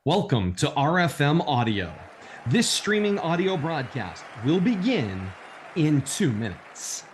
Welcome to RFM Audio. This streaming audio broadcast will begin in 2 minutes.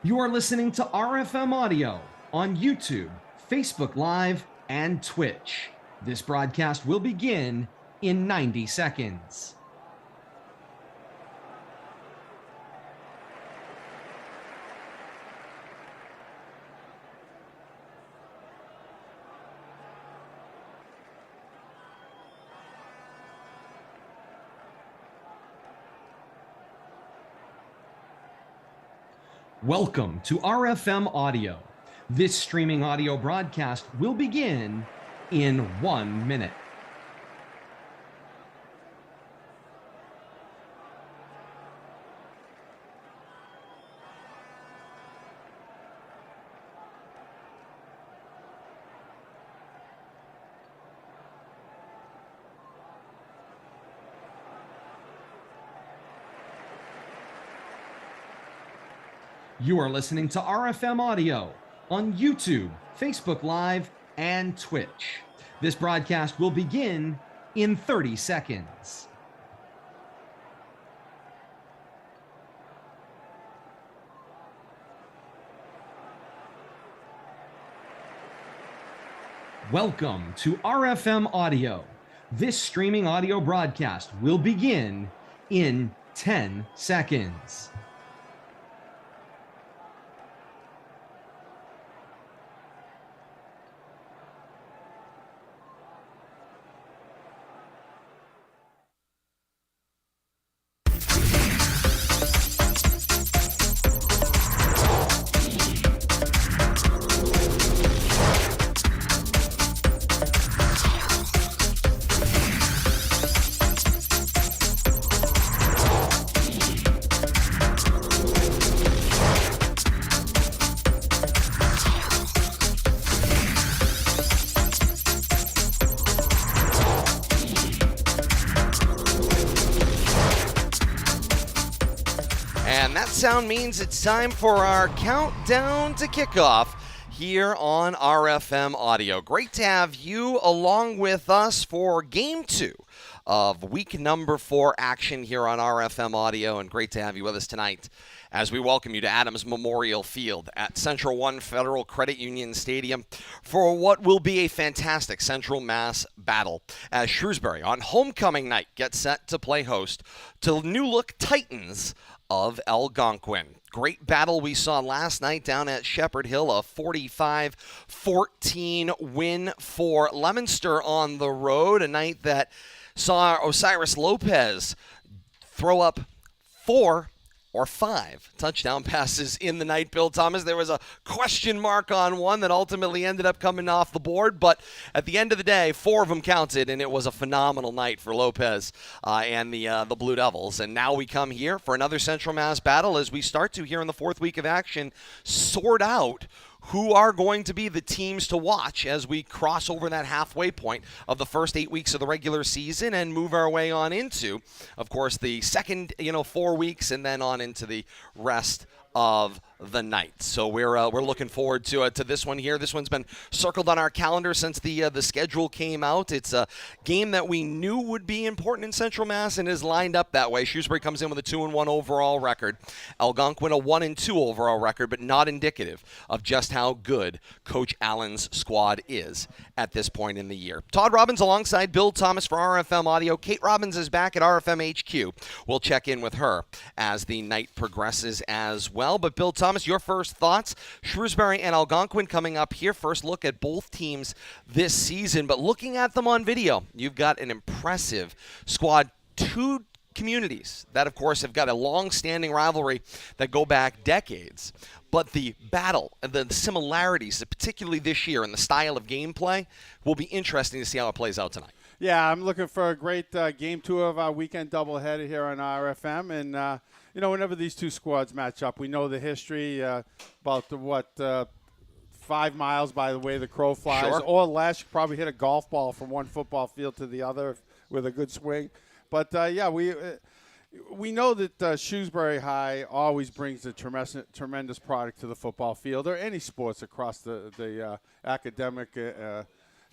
You are listening to RFM Audio on YouTube, Facebook Live, and Twitch. This broadcast will begin in 90 seconds. Welcome to RFM Audio. This streaming audio broadcast will begin in 1 minute. You are listening to RFM Audio on YouTube, Facebook Live, and Twitch. This broadcast will begin in 30 seconds. Welcome to RFM Audio. This streaming audio broadcast will begin in 10 seconds. Sound means it's time for our countdown to kickoff here on RFM Audio. Great to have you along with us for Game 2 of week number 4 action here on RFM Audio, and great to have you with us tonight as we welcome you to Adams Memorial Field at Central One Federal Credit Union Stadium for what will be a fantastic Central Mass battle as Shrewsbury on homecoming night gets set to play host to new-look Titans of Algonquin. Great battle we saw last night down at Shepherd Hill, a 45-14 win for Leominster on the road, a night that saw Osiris Lopez throw up 4 or 5 touchdown passes in the night. Bill Thomas, there was a question mark on one that ultimately ended up coming off the board, but at the end of the day, 4 of them counted, and it was a phenomenal night for Lopez and the Blue Devils. And now we come here for another Central Mass battle as we start to, here in the 4th week of action, sort out who are going to be the teams to watch as we cross over that halfway point of the first 8 weeks of the regular season and move our way on into, of course, the second 4 weeks and then on into the rest of the night. So we're looking forward to this one here. This one's been circled on our calendar since the schedule came out. It's a game that we knew would be important in Central Mass and is lined up that way. Shrewsbury comes in with a 2-1 overall record. Algonquin a 1-2 overall record, but not indicative of just how good Coach Allen's squad is at this point in the year. Todd Robbins alongside Bill Thomas for RFM Audio. Kate Robbins is back at RFM HQ. We'll check in with her as the night progresses as well. But Bill Thomas, your first thoughts? Shrewsbury and Algonquin coming up here. First look at both teams this season. But looking at them on video, you've got an impressive squad. 2 communities that, of course, have got a long-standing rivalry that go back decades. But the battle, the similarities, particularly this year in the style of gameplay, will be interesting to see how it plays out tonight. Yeah, I'm looking for a great Game 2 of our weekend doubleheader here on RFM. And, whenever these two squads match up, we know the history about the 5 miles by the way the crow flies, Sure. or less. You probably hit a golf ball from one football field to the other with a good swing. But we know that Shrewsbury High always brings a tremendous product to the football field, or any sports across the academic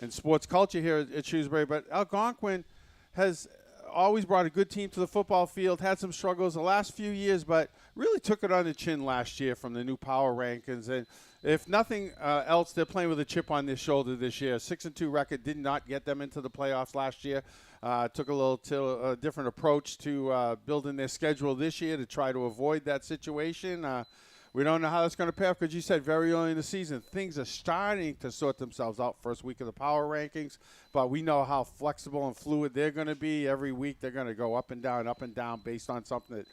and sports culture here at Shrewsbury. But Algonquin has always brought a good team to the football field, had some struggles the last few years, but really took it on the chin last year from the new power rankings. And if nothing else, they're playing with a chip on their shoulder this year. 6-2 record did not get them into the playoffs last year. Took a little different approach to building their schedule this year to try to avoid that situation. We don't know how that's going to pay off because you said very early in the season things are starting to sort themselves out first week of the power rankings, but we know how flexible and fluid they're going to be. Every week they're going to go up and down based on something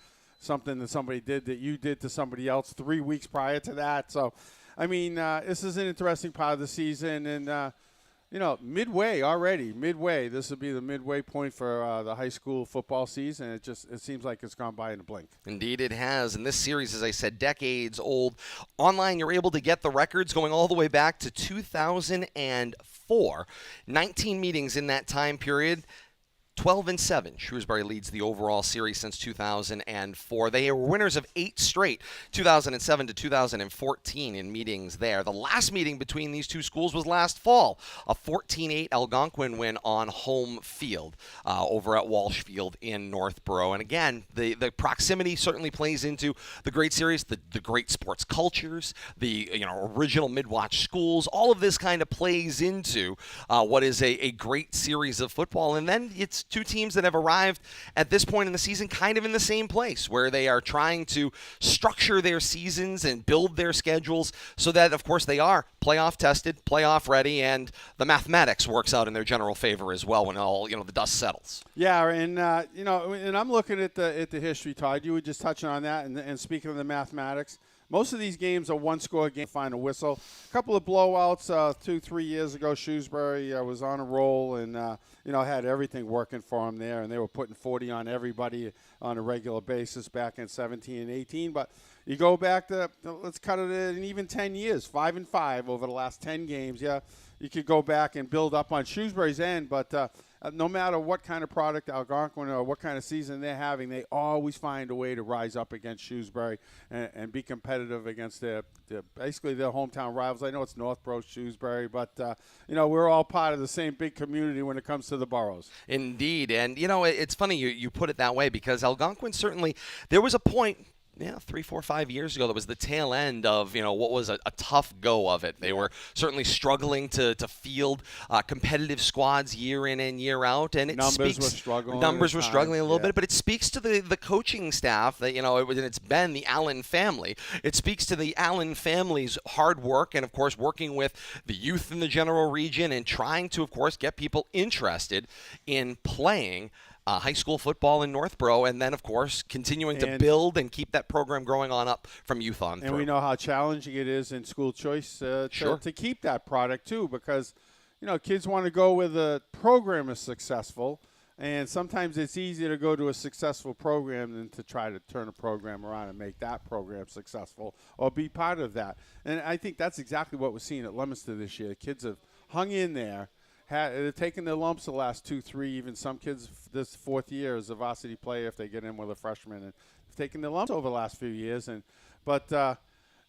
that somebody did that you did to somebody else 3 weeks prior to that. So, I mean, this is an interesting part of the season, and midway. This will be the midway point for the high school football season. It seems like it's gone by in a blink. Indeed, it has. And this series, as I said, decades old. Online, you're able to get the records going all the way back to 2004. 19 meetings in that time period. 12-7. Shrewsbury leads the overall series since 2004. They were winners of 8 straight, 2007 to 2014 in meetings there. The last meeting between these two schools was last fall, a 14-8 Algonquin win on home field over at Walsh Field in Northborough. And again, the proximity certainly plays into the great series, the great sports cultures, the original mid-watch schools. All of this kind of plays into what is a great series of football. And then it's two teams that have arrived at this point in the season kind of in the same place, where they are trying to structure their seasons and build their schedules so that, of course, they are playoff tested, playoff ready, and the mathematics works out in their general favor as well when all the dust settles. Yeah, and and I'm looking at the history, Todd. You were just touching on that, and speaking of the mathematics. Most of these games are one-score game, final whistle. A couple of blowouts 2-3 years ago. Shrewsbury was on a roll and, had everything working for them there, and they were putting 40 on everybody on a regular basis back in 17 and 18. But you go back to, let's cut it in even 10 years, 5-5 over the last 10 games. Yeah, you could go back and build up on Shrewsbury's end, but no matter what kind of product Algonquin or what kind of season they're having, they always find a way to rise up against Shrewsbury and be competitive against basically their hometown rivals. I know it's Northborough, Shrewsbury, but we're all part of the same big community when it comes to the boroughs. Indeed, and it's funny you put it that way, because Algonquin certainly, there was a point 3, 4, 5 years ago, that was the tail end of, what was a tough go of it. They were certainly struggling to field competitive squads year in and year out. And Numbers were struggling a little bit, but it speaks to the coaching staff that, it's been the Allen family. It speaks to the Allen family's hard work and, of course, working with the youth in the general region and trying to, of course, get people interested in playing high school football in Northborough, and then, of course, continuing to build and keep that program growing on up from youth on through. And we know how challenging it is in school choice to keep that product, too, because, kids want to go where the program is successful, and sometimes it's easier to go to a successful program than to try to turn a program around and make that program successful or be part of that. And I think that's exactly what we're seeing at Leominster this year. Kids have hung in there. They're taking their lumps the last 2, 3, even some kids this fourth year as a varsity player if they get in with a freshman, and taking their lumps over the last few years. But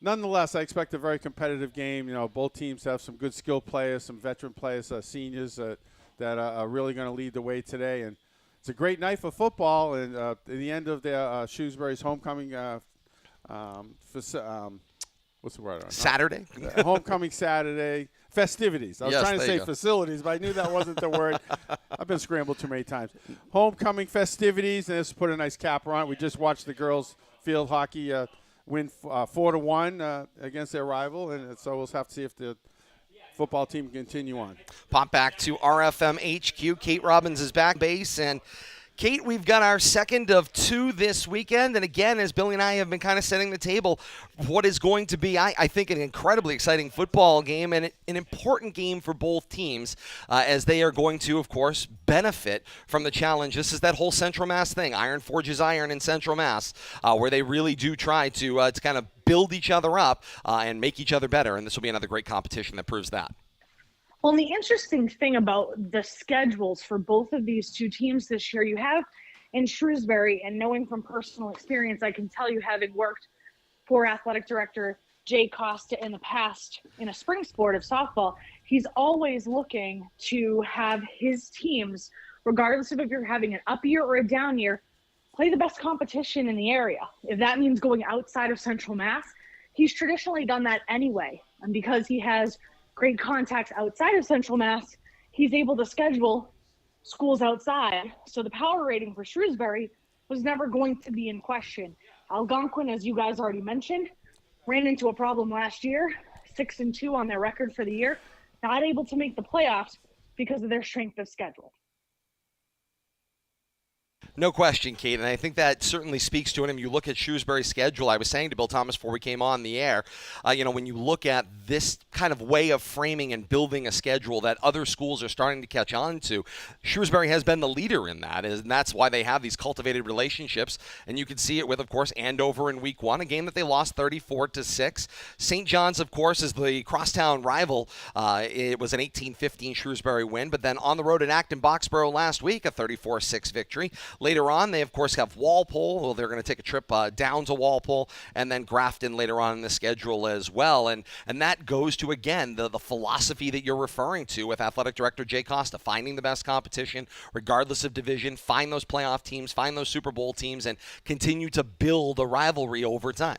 nonetheless, I expect a very competitive game. Both teams have some good skill players, some veteran players, seniors that are really going to lead the way today. And it's a great night for football. And at the end of their Shrewsbury's homecoming, what's the word? Saturday? Homecoming Saturday. Festivities. I was trying to say facilities, but I knew that wasn't the word. I've been scrambled too many times. Homecoming festivities, and this put a nice capper on it. We just watched the girls field hockey win 4-1 against their rival, and so we'll have to see if the football team can continue on. Pop back to RFM HQ. Kate Robbins is back base, and Kate, we've got our second of two this weekend. And again, as Billy and I have been kind of setting the table, what is going to be, I think, an incredibly exciting football game and an important game for both teams as they are going to, of course, benefit from the challenge. This is that whole Central Mass thing. Iron forges iron in Central Mass, where they really do try to kind of build each other up and make each other better. And this will be another great competition that proves that. Well, and the interesting thing about the schedules for both of these two teams this year, you have in Shrewsbury, and knowing from personal experience, I can tell you, having worked for athletic director Jay Costa in the past in a spring sport of softball, he's always looking to have his teams, regardless of if you're having an up year or a down year, play the best competition in the area. If that means going outside of Central Mass, he's traditionally done that anyway. And because he has great contacts outside of Central Mass, he's able to schedule schools outside. So the power rating for Shrewsbury was never going to be in question. Algonquin, as you guys already mentioned, ran into a problem last year, 6-2 on their record for the year, not able to make the playoffs because of their strength of schedule. No question, Kate, and I think that certainly speaks to it. And you look at Shrewsbury's schedule, I was saying to Bill Thomas before we came on the air, when you look at this kind of way of framing and building a schedule that other schools are starting to catch on to, Shrewsbury has been the leader in that, and that's why they have these cultivated relationships. And you can see it with, of course, Andover in Week 1, a game that they lost 34-6. St. John's, of course, is the crosstown rival. It was an 18-15 Shrewsbury win, but then on the road at Acton-Boxborough last week, a 34-6 victory. Later on, they, of course, have Walpole. Well, they're going to take a trip down to Walpole, and then Grafton later on in the schedule as well. And that goes to, again, the philosophy that you're referring to with Athletic Director Jay Costa, finding the best competition, regardless of division, find those playoff teams, find those Super Bowl teams, and continue to build a rivalry over time.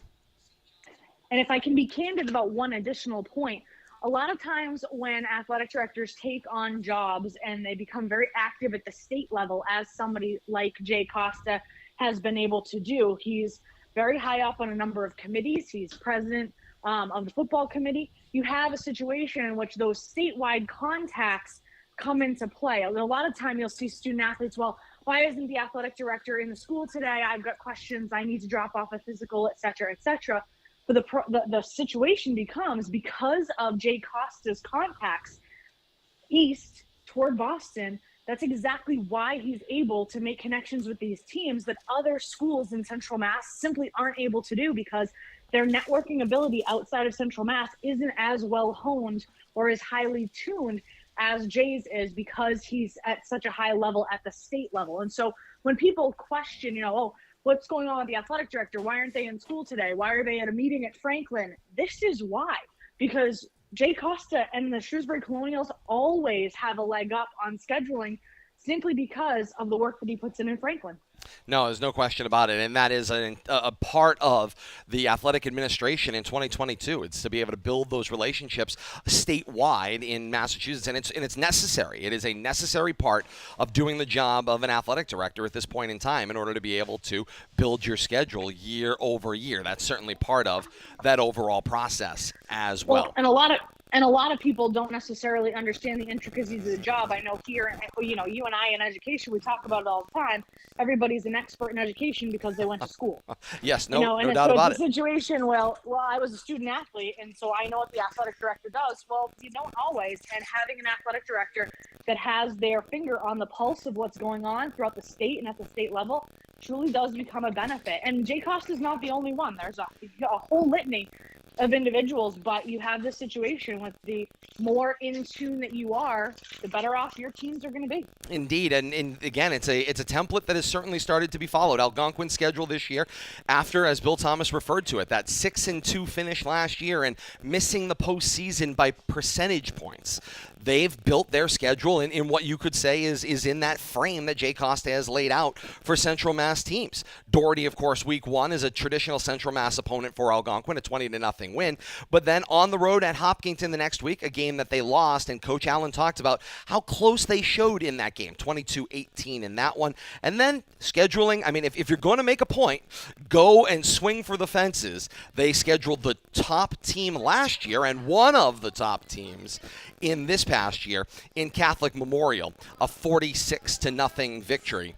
And if I can be candid about one additional point, a lot of times when athletic directors take on jobs and they become very active at the state level, as somebody like Jay Costa has been able to do, he's very high up on a number of committees. He's president of the football committee. You have a situation in which those statewide contacts come into play. A lot of time you'll see student athletes, well, why isn't the athletic director in the school today? I've got questions. I need to drop off a physical, et cetera, et cetera. But the situation becomes, because of Jay Costa's contacts east toward Boston, that's exactly why he's able to make connections with these teams that other schools in Central Mass simply aren't able to do, because their networking ability outside of Central Mass isn't as well honed or as highly tuned as Jay's is, because he's at such a high level at the state level. And so when people question, what's going on with the athletic director? Why aren't they in school today? Why are they at a meeting at Franklin? This is why, because Jay Costa and the Shrewsbury Colonials always have a leg up on scheduling, simply because of the work that he puts in Franklin. No, there's no question about it, and that is a part of the athletic administration in 2022. It's to be able to build those relationships statewide in Massachusetts, and it's necessary. It is a necessary part of doing the job of an athletic director at this point in time in order to be able to build your schedule year over year. That's certainly part of that overall process as well. And a lot of people don't necessarily understand the intricacies of the job. I know here, you and I in education, we talk about it all the time. Everybody's an expert in education because they went to school. Yes, no doubt about it. It's a situation, well, I was a student athlete, and so I know what the athletic director does. Well, you don't always, and having an athletic director that has their finger on the pulse of what's going on throughout the state and at the state level truly does become a benefit. And Jay Costa is not the only one. There's a whole litany of individuals, but you have this situation with the more in tune that you are, the better off your teams are going to be. Indeed, and again, it's a template that has certainly started to be followed. Algonquin's schedule this year, after, as Bill Thomas referred to it, that 6-2 finish last year and missing the postseason by percentage points. They've built their schedule in what you could say is in that frame that Jay Costa has laid out for Central Mass teams. Doherty, of course, Week 1 is a traditional Central Mass opponent for Algonquin, a 20-0 3-0 win. But then on the road at Hopkinton the next week, a game that they lost, and Coach Allen talked about how close they showed in that game, 22-18 in that one. And then scheduling, I mean, if you're going to make a point, go and swing for the fences. They scheduled the top team last year and one of the top teams in this past year in Catholic Memorial, a 46-0 victory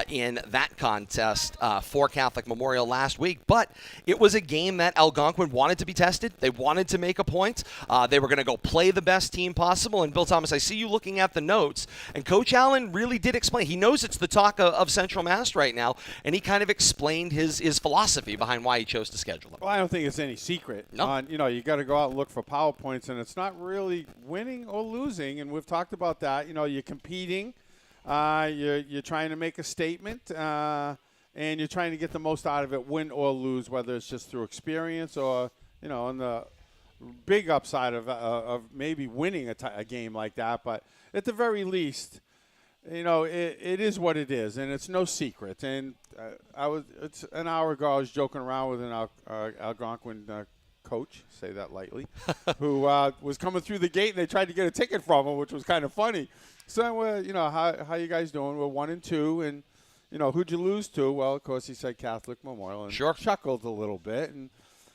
in that contest for Catholic Memorial last week. But it was a game that Algonquin wanted to be tested. They wanted to make a point. They were going to go play the best team possible. And Bill Thomas, I see you looking at the notes, and Coach Allen really did explain. He knows it's the talk of Central Mass right now, and he kind of explained his philosophy behind why he chose to schedule them. Well, I don't think it's any secret. No. You got to go out and look for PowerPoints, and it's not really winning or losing, and we've talked about that. You're competing, you're trying to make a statement, and you're trying to get the most out of it, win or lose, whether it's just through experience or, on the big upside of maybe winning a game like that. But at the very least, it is what it is, and it's no secret. And it's an hour ago, I was joking around with an Algonquin coach, say that lightly, who was coming through the gate, and they tried to get a ticket from him, which was kind of funny. So, how you guys doing? We're 1-2, and who'd you lose to? Well, of course, he said Catholic Memorial, and sure, chuckled a little bit, and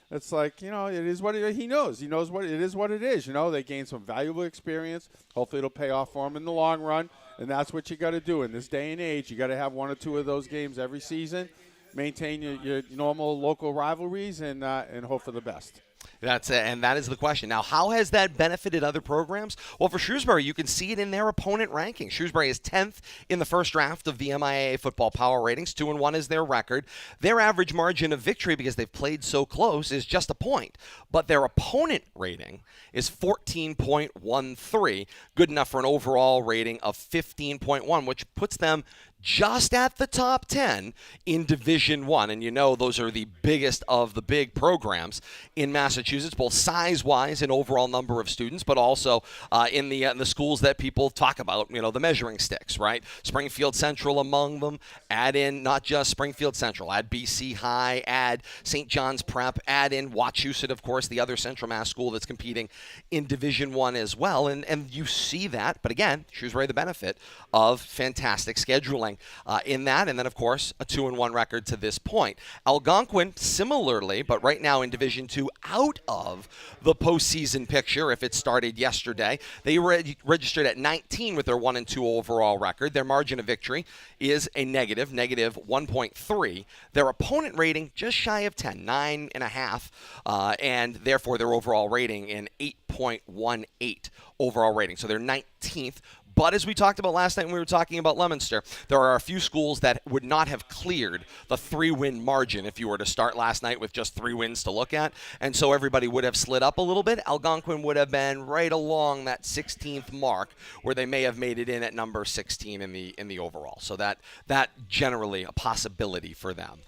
it's like, it is what he knows. He knows what it is. What it is. They gained some valuable experience. Hopefully, it'll pay off for them in the long run, and that's what you got to do in this day and age. You got to have 1 or 2 of those games every season. Maintain your normal local rivalries and hope for the best. And that is the question. Now, how has that benefited other programs? Well, for Shrewsbury, you can see it in their opponent ranking. Shrewsbury is 10th in the first draft of the MIAA football power ratings. 2-1 is their record. Their average margin of victory, because they've played so close, is just a point. But their opponent rating is 14.13, good enough for an overall rating of 15.1, which puts them just at the top 10 in Division I. And those are the biggest of the big programs in Massachusetts, both size-wise and overall number of students, but also in the schools that people talk about, the measuring sticks, right? Springfield Central among them. Add in not just Springfield Central, add BC High, add St. John's Prep, add in Wachusett, of course, the other Central Mass school that's competing in Division I as well. And you see that, but again, Shrewsbury the benefit of fantastic scheduling in that, and then, of course, a 2-1 record to this point. Algonquin, similarly, but right now in Division II, out of the postseason picture, if it started yesterday. They registered at 19 with their 1-2 overall record. Their margin of victory is a negative 1.3. Their opponent rating just shy of 10, 9.5, and therefore their overall rating in 8.18 overall rating. So they're 19th. But as we talked about last night when we were talking about Leominster, there are a few schools that would not have cleared the 3-win margin if you were to start last night with just 3 wins to look at. And so everybody would have slid up a little bit. Algonquin would have been right along that 16th mark, where they may have made it in at number 16 in the overall. So that generally a possibility for them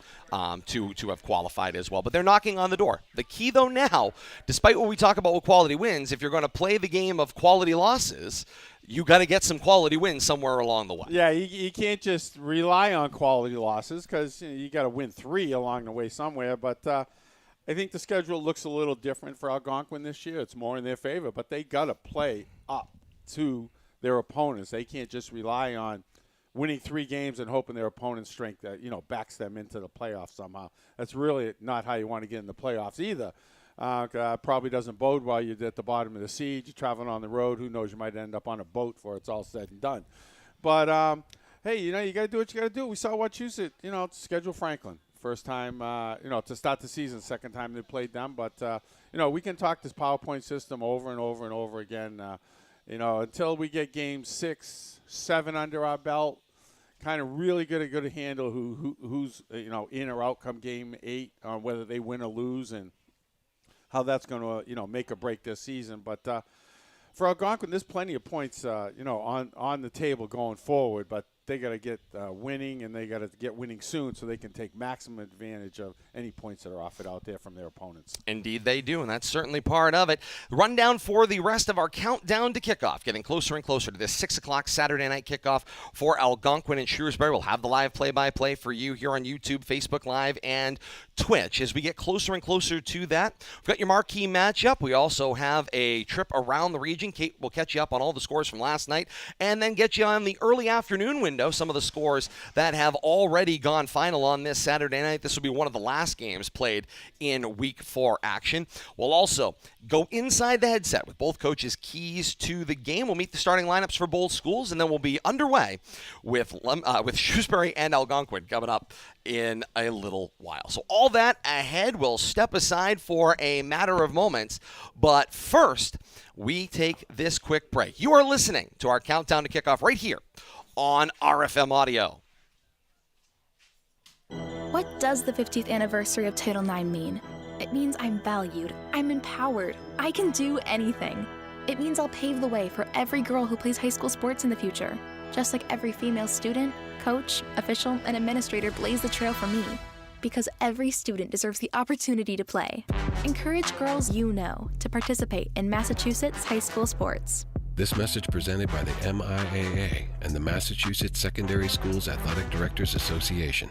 to have qualified as well. But they're knocking on the door. The key, though, now, despite what we talk about with quality wins, if you're going to play the game of quality losses, you got to get some quality wins somewhere along the way. Yeah, you can't just rely on quality losses, because you got to win 3 along the way somewhere. But I think the schedule looks a little different for Algonquin this year. It's more in their favor, but they got to play up to their opponents. They can't just rely on winning 3 games and hoping their opponent's strength backs them into the playoffs somehow. That's really not how you want to get in the playoffs either. Probably doesn't bode well. You're at the bottom of the seed. You're traveling on the road. Who knows? You might end up on a boat before it's all said and done. But, hey, you got to do what you got to do. We saw Wachusett, schedule Franklin. First time, to start the season, second time they played them. But, we can talk this PowerPoint system over and over and over again, until we get games 6, 7 under our belt. Kind of really get a good handle who's, in or out come game 8 on whether they win or lose, and how that's going to, make or break this season. But for Algonquin, there's plenty of points, on the table going forward. But get winning, and they got to get winning soon so they can take maximum advantage of any points that are offered out there from their opponents. Indeed they do, and that's certainly part of it. Rundown for the rest of our countdown to kickoff, getting closer and closer to this 6 o'clock Saturday night kickoff for Algonquin and Shrewsbury. We'll have the live play-by-play for you here on YouTube, Facebook Live, and Twitch. As we get closer and closer to that, we've got your marquee matchup. We also have a trip around the region. Kate will catch you up on all the scores from last night and then get you on the early afternoon window, some of the scores that have already gone final on this Saturday night. This will be one of the last games played in Week 4 action. We'll also go inside the headset with both coaches' keys to the game. We'll meet the starting lineups for both schools, and then we'll be underway with Shrewsbury and Algonquin coming up in a little while. So all that ahead. We'll step aside for a matter of moments, but first, we take this quick break. You are listening to our countdown to kickoff right here on RFM Audio. What does the 50th anniversary of Title IX mean? It means I'm valued, I'm empowered, I can do anything. It means I'll pave the way for every girl who plays high school sports in the future, just like every female student, coach, official, and administrator blaze the trail for me. Because every student deserves the opportunity to play. Encourage girls you know to participate in Massachusetts high school sports. This message presented by the MIAA and the Massachusetts Secondary Schools Athletic Directors Association.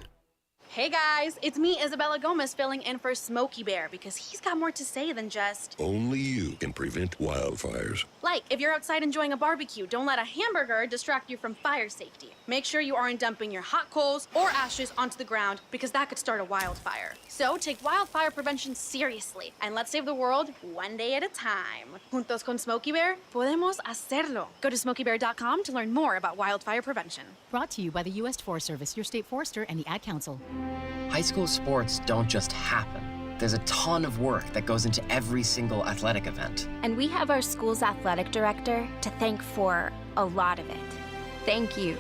Hey guys, it's me, Isabella Gomez, filling in for Smokey Bear because he's got more to say than just... Only you can prevent wildfires. Like, if you're outside enjoying a barbecue, don't let a hamburger distract you from fire safety. Make sure you aren't dumping your hot coals or ashes onto the ground because that could start a wildfire. So take wildfire prevention seriously and let's save the world one day at a time. Juntos con Smokey Bear, podemos hacerlo. Go to smokeybear.com to learn more about wildfire prevention. Brought to you by the U.S. Forest Service, your state forester, and the Ad Council. High school sports don't just happen. There's a ton of work that goes into every single athletic event. And we have our school's athletic director to thank for a lot of it. Thank you.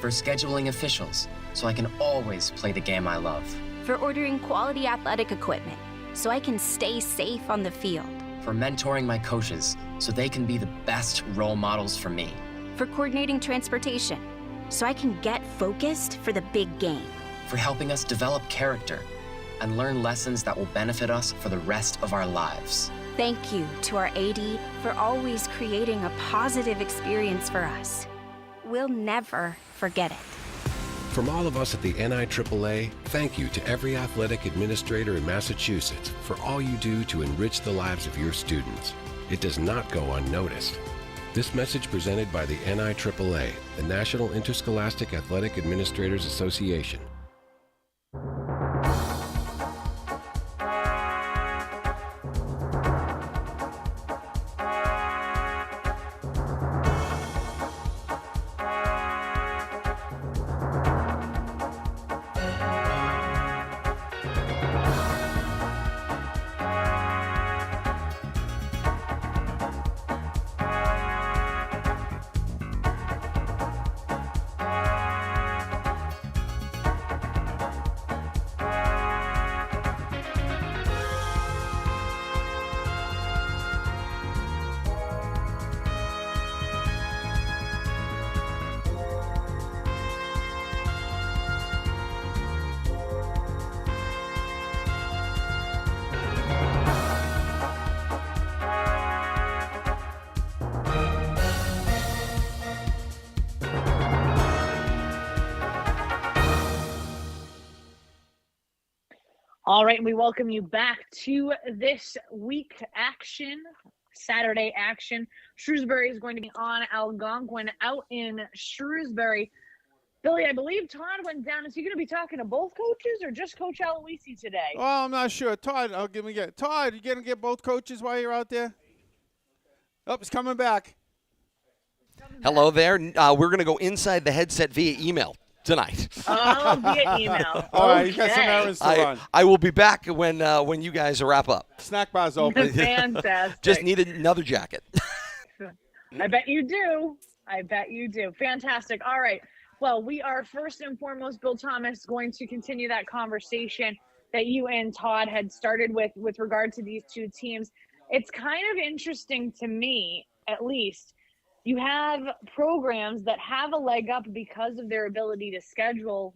For scheduling officials, so I can always play the game I love. For ordering quality athletic equipment, so I can stay safe on the field. For mentoring my coaches, so they can be the best role models for me. For coordinating transportation, so I can get focused for the big game. For helping us develop character and learn lessons that will benefit us for the rest of our lives. Thank you to our AD for always creating a positive experience for us. We'll never forget it. From all of us at the NIAAA, thank you to every athletic administrator in Massachusetts for all you do to enrich the lives of your students. It does not go unnoticed. This message presented by the NIAAA, the National Interscholastic Athletic Administrators Association. All right, and we welcome you back to this week action, Saturday action. Shrewsbury is going to be on Algonquin out in Shrewsbury. Billy, I believe Todd went down. Is he going to be talking to both coaches or just Coach Aloisi today? Well, I'm not sure. Todd, Todd, you going to get both coaches while you're out there? Oh, he's coming back. Hello there. We're going to go inside the headset via email tonight. Oh, via email. All right, you got some errands to run. I will be back when you guys wrap up. Snack bar's open. Fantastic. Just need another jacket. I bet you do. Fantastic. All right. Well, we are first and foremost, Bill Thomas, going to continue that conversation that you and Todd had started with regard to these two teams. It's kind of interesting to me, at least, you have programs that have a leg up because of their ability to schedule,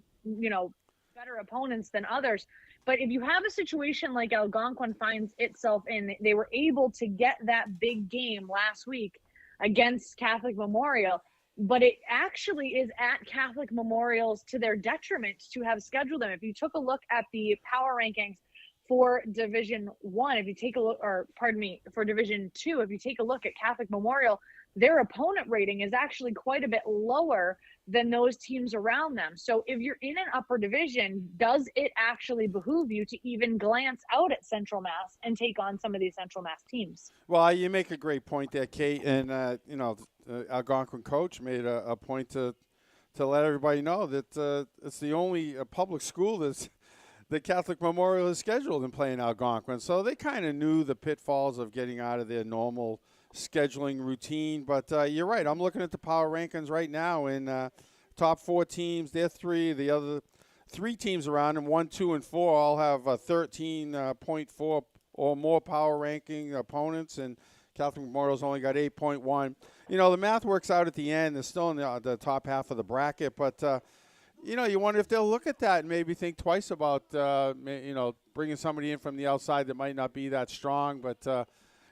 better opponents than others. But if you have a situation like Algonquin finds itself in, they were able to get that big game last week against Catholic Memorial, but it actually is at Catholic Memorial's to their detriment to have scheduled them. If you took a look at the power rankings for Division I, if you take a look, or pardon me, for Division II, if you take a look at Catholic Memorial, their opponent rating is actually quite a bit lower than those teams around them. So if you're in an upper division, does it actually behoove you to even glance out at Central Mass and take on some of these Central Mass teams? Well, you make a great point there, Kate. And, the Algonquin coach made a point to let everybody know that it's the only public school that Catholic Memorial is scheduled in playing Algonquin. So they kind of knew the pitfalls of getting out of their normal scheduling routine. But you're right. I'm looking at the power rankings right now, and top 4 teams, they're 3. The other 3 teams around them, 1, 2, and 4, all have 13.4 or more power ranking opponents, and Catholic Memorial's only got 8.1. The math works out at the end. They're still in the top half of the bracket, but you wonder if they'll look at that and maybe think twice about bringing somebody in from the outside that might not be that strong, but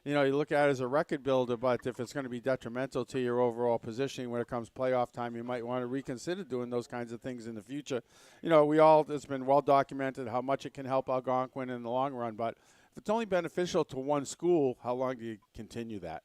you look at it as a record builder, but if it's going to be detrimental to your overall positioning when it comes playoff time, you might want to reconsider doing those kinds of things in the future. It's been well documented how much it can help Algonquin in the long run, but if it's only beneficial to one school, how long do you continue that?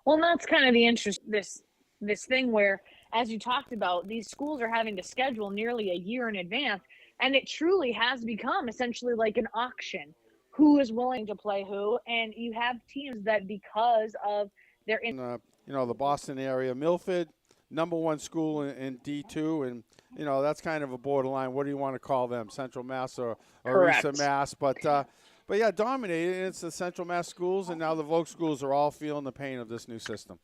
Well, and that's kind of the interest, this thing where, as you talked about, these schools are having to schedule nearly a year in advance, and it truly has become essentially like an auction. Who is willing to play who, and you have teams that because of their the Boston area, Milford, number 1 school in D2, and that's kind of a borderline. What do you want to call them, Central Mass or Orissa Mass? But yeah, dominated. It's the Central Mass schools, and now the Vogue schools are all feeling the pain of this new system.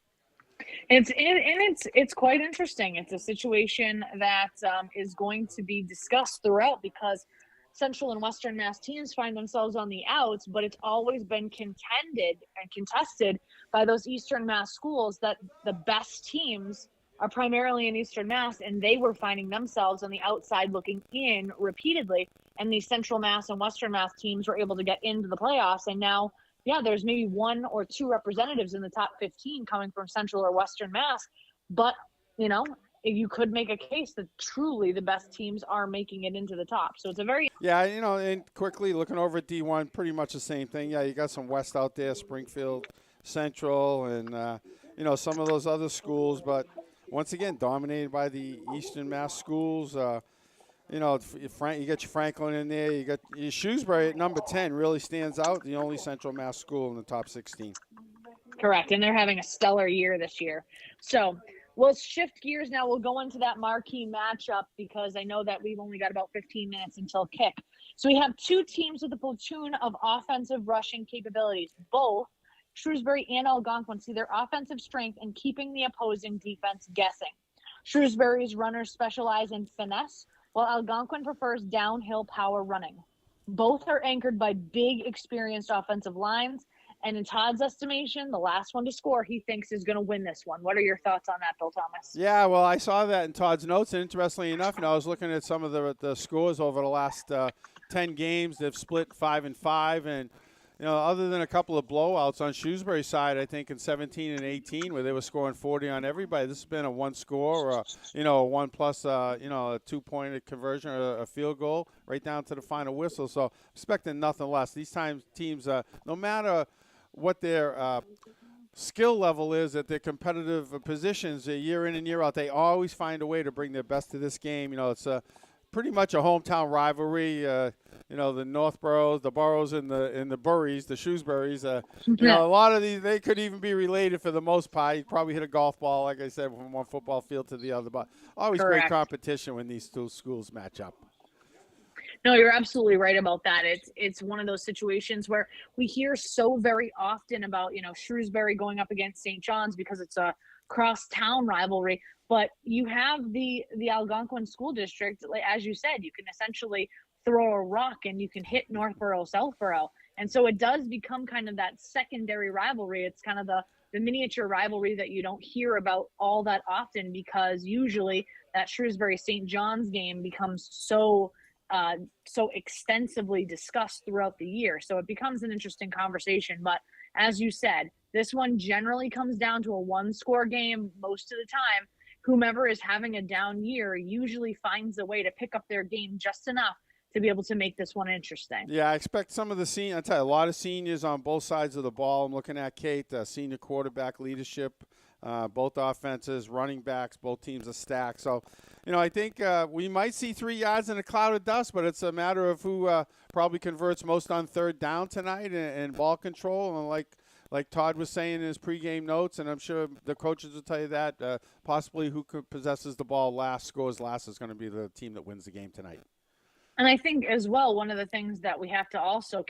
It's quite interesting. It's a situation that is going to be discussed throughout because Central and Western Mass teams find themselves on the outs, but it's always been contended and contested by those Eastern Mass schools that the best teams are primarily in Eastern Mass, and they were finding themselves on the outside looking in repeatedly, and these Central Mass and Western Mass teams were able to get into the playoffs, and now, there's maybe 1 or 2 representatives in the top 15 coming from Central or Western Mass, but, you could make a case that truly the best teams are making it into the top. So it's a very... Yeah, and quickly looking over at D1, pretty much the same thing. Yeah, you got some West out there, Springfield, Central, and, some of those other schools. But once again, dominated by the Eastern Mass schools. You get your Franklin in there. You got your Shrewsbury at number 10 really stands out. The only Central Mass school in the top 16. Correct, and they're having a stellar year this year. So... we'll shift gears now. We'll go into that marquee matchup because I know that we've only got about 15 minutes until kick. So we have 2 teams with a platoon of offensive rushing capabilities. Both Shrewsbury and Algonquin see their offensive strength in keeping the opposing defense guessing. Shrewsbury's runners specialize in finesse, while Algonquin prefers downhill power running. Both are anchored by big, experienced offensive lines. And in Todd's estimation, the last one to score, he thinks, is going to win this one. What are your thoughts on that, Bill Thomas? Yeah, well, I saw that in Todd's notes, and interestingly enough, I was looking at some of the scores over the last 10 games. They've split 5-5, and other than a couple of blowouts on Shrewsbury's side, I think in 17 and 18, where they were scoring 40 on everybody, this has been a 1 score, or a 1 plus, a 2-point conversion, or a field goal, right down to the final whistle. So expecting nothing less. These teams, no matter what their skill level is at their competitive positions year in and year out, they always find a way to bring their best to this game. It's pretty much a hometown rivalry. The Northboroughs, the Boroughs, and the Burries, the Shrewsburys. A lot of these, they could even be related for the most part. You probably hit a golf ball, like I said, from one football field to the other. But always Correct. Great competition when these 2 schools match up. No, you're absolutely right about that. It's one of those situations where we hear so very often about, Shrewsbury going up against St. John's because it's a cross-town rivalry. But you have the Algonquin School District, as you said, you can essentially throw a rock and you can hit Northborough, Southborough. And so it does become kind of that secondary rivalry. It's kind of the miniature rivalry that you don't hear about all that often, because usually that Shrewsbury St. John's game becomes so extensively discussed throughout the year. So it becomes an interesting conversation. But as you said, this one generally comes down to a one-score game most of the time. Whomever is having a down year usually finds a way to pick up their game just enough to be able to make this one interesting. Yeah, I expect some of the seniors. I tell you, a lot of seniors on both sides of the ball. I'm looking at Kate, senior quarterback leadership, both offenses, running backs, both teams are stacked. So, I think we might see 3 yards in a cloud of dust, but it's a matter of who probably converts most on third down tonight and ball control. And like Todd was saying in his pregame notes, and I'm sure the coaches will tell you that, possibly who possesses the ball last, scores last, is going to be the team that wins the game tonight. And I think as well, one of the things that we have to also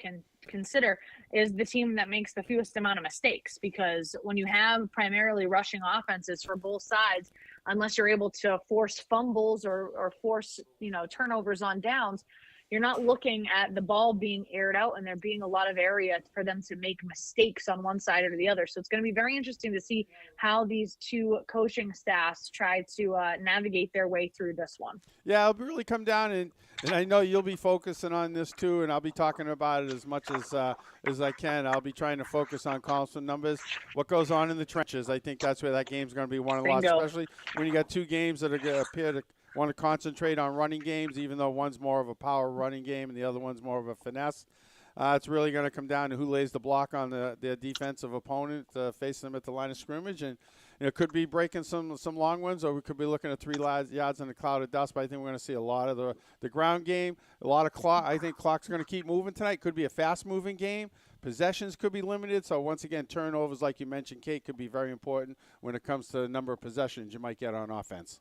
consider is the team that makes the fewest amount of mistakes, because when you have primarily rushing offenses for both sides, unless you're able to force fumbles or force, turnovers on downs, you're not looking at the ball being aired out and there being a lot of area for them to make mistakes on one side or the other. So it's going to be very interesting to see how these two coaching staffs try to navigate their way through this one. Yeah, it'll really come down, and I know you'll be focusing on this too, and I'll be talking about it as much as I can. I'll be trying to focus on calls and numbers, what goes on in the trenches. I think that's where that game's going to be won and lost, especially when you got two games that are going to appear to want to concentrate on running games, even though one's more of a power running game and the other one's more of a finesse. It's really going to come down to who lays the block on their defensive opponent, facing them at the line of scrimmage. And it could be breaking some long ones, or we could be looking at 3 yards in a cloud of dust. But I think we're going to see a lot of the ground game, a lot of clock. I think clock's going to keep moving tonight. Could be a fast-moving game. Possessions could be limited. So, once again, turnovers, like you mentioned, Kate, could be very important when it comes to the number of possessions you might get on offense.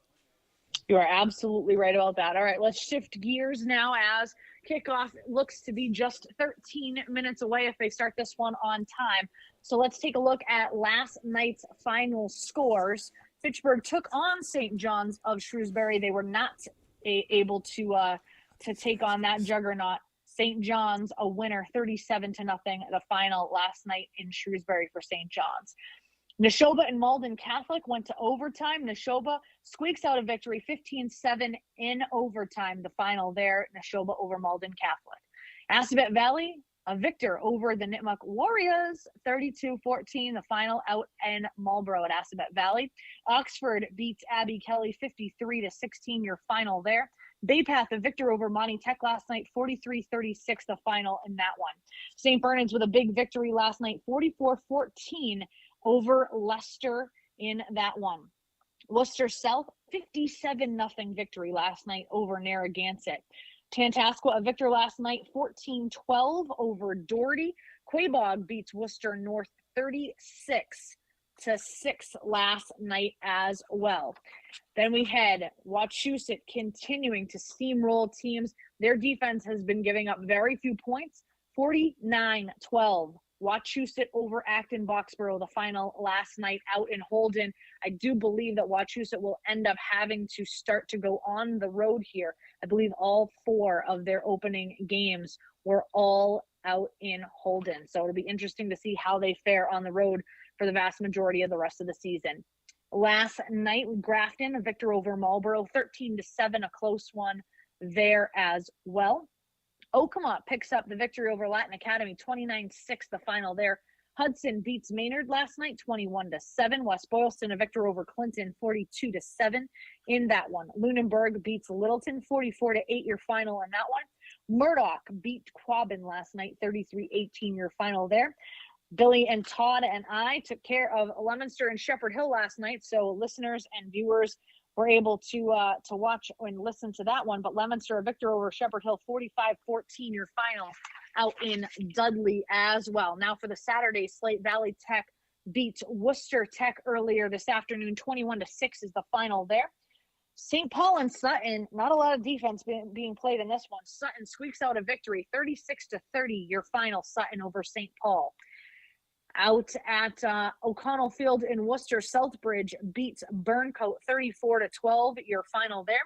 You are absolutely right about that. All right, let's shift gears now as kickoff looks to be just 13 minutes away if they start this one on time. So let's take a look at last night's final scores. Fitchburg took on St. John's of Shrewsbury. They were not able to take on that juggernaut. St. John's a winner, 37-0, the final last night in Shrewsbury for St. John's. Neshoba and Malden Catholic went to overtime. Neshoba squeaks out a victory, 15-7 in overtime, the final there, Neshoba over Malden Catholic. Assabet Valley, a victor over the Nipmuc Warriors, 32-14, the final out in Marlborough at Assabet Valley. Oxford beats Abbey Kelly 53-16, your final there. Bay Path, a victor over Monty Tech last night, 43-36, the final in that one. St. Bernard's with a big victory last night, 44-14 over Leicester in that one. Worcester South, 57-0 victory last night over Narragansett. Tantascwa, a victor last night, 14-12 over Doherty. Quabog beats Worcester North 36-6 last night as well. Then we had Wachusett continuing to steamroll teams. Their defense has been giving up very few points, 49-12. Wachusett over Acton Boxborough, the final last night out in Holden. I do believe that Wachusett will end up having to start to go on the road here. I believe all 4 of their opening games were all out in Holden. So it'll be interesting to see how they fare on the road for the vast majority of the rest of the season. Last night, Grafton, a victor over Marlborough, 13-7, a close one there as well. Oakmont picks up the victory over Latin Academy, 29-6, the final there. Hudson beats Maynard last night, 21-7. West Boylston, a victor over Clinton, 42-7 in that one. Lunenburg beats Littleton, 44-8, your final in that one. Murdoch beat Quabbin last night, 33-18, your final there. Billy and Todd and I took care of Leominster and Shepherd Hill last night, so listeners and viewers were able to watch and listen to that one. But Leominster, a victor over Shepherd Hill, 45-14, your final out in Dudley as well. Now for the Saturday slate, Valley Tech beats Worcester Tech earlier this afternoon, 21-6 is the final there. St. Paul and Sutton, not a lot of defense being played in this one. Sutton squeaks out a victory, 36-30, your final, Sutton over St. Paul. Out at O'Connell Field in Worcester, Southbridge beats Burncoat 34-12, your final there.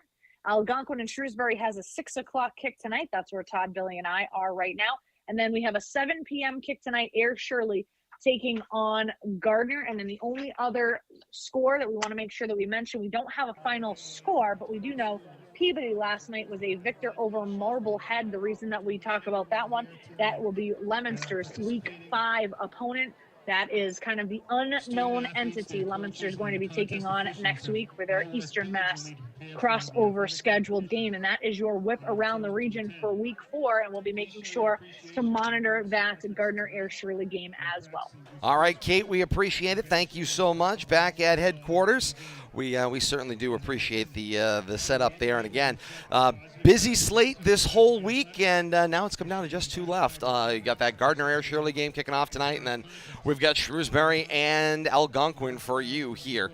Algonquin and Shrewsbury has a 6 o'clock kick tonight. That's where Todd, Billy, and I are right now. And then we have a 7 p.m. kick tonight, Air Shirley taking on Gardner. And then the only other score that we want to make sure that we mention, we don't have a final score, but we do know Peabody last night was a victor over Marblehead. The reason that we talk about that one, that will be Leominster's Week 5 opponent. That is kind of the unknown entity Leominster is going to be taking on next week for their Eastern Mass crossover scheduled game. And that is your whip around the region for Week 4. And we'll be making sure to monitor that Gardner Air Shirley game as well. All right, Kate, we appreciate it. Thank you so much. Back at headquarters, we certainly do appreciate the setup there. And again, busy slate this whole week, and now it's come down to just 2 left. You got that Gardner Air Shirley game kicking off tonight, and then we've got Shrewsbury and Algonquin for you here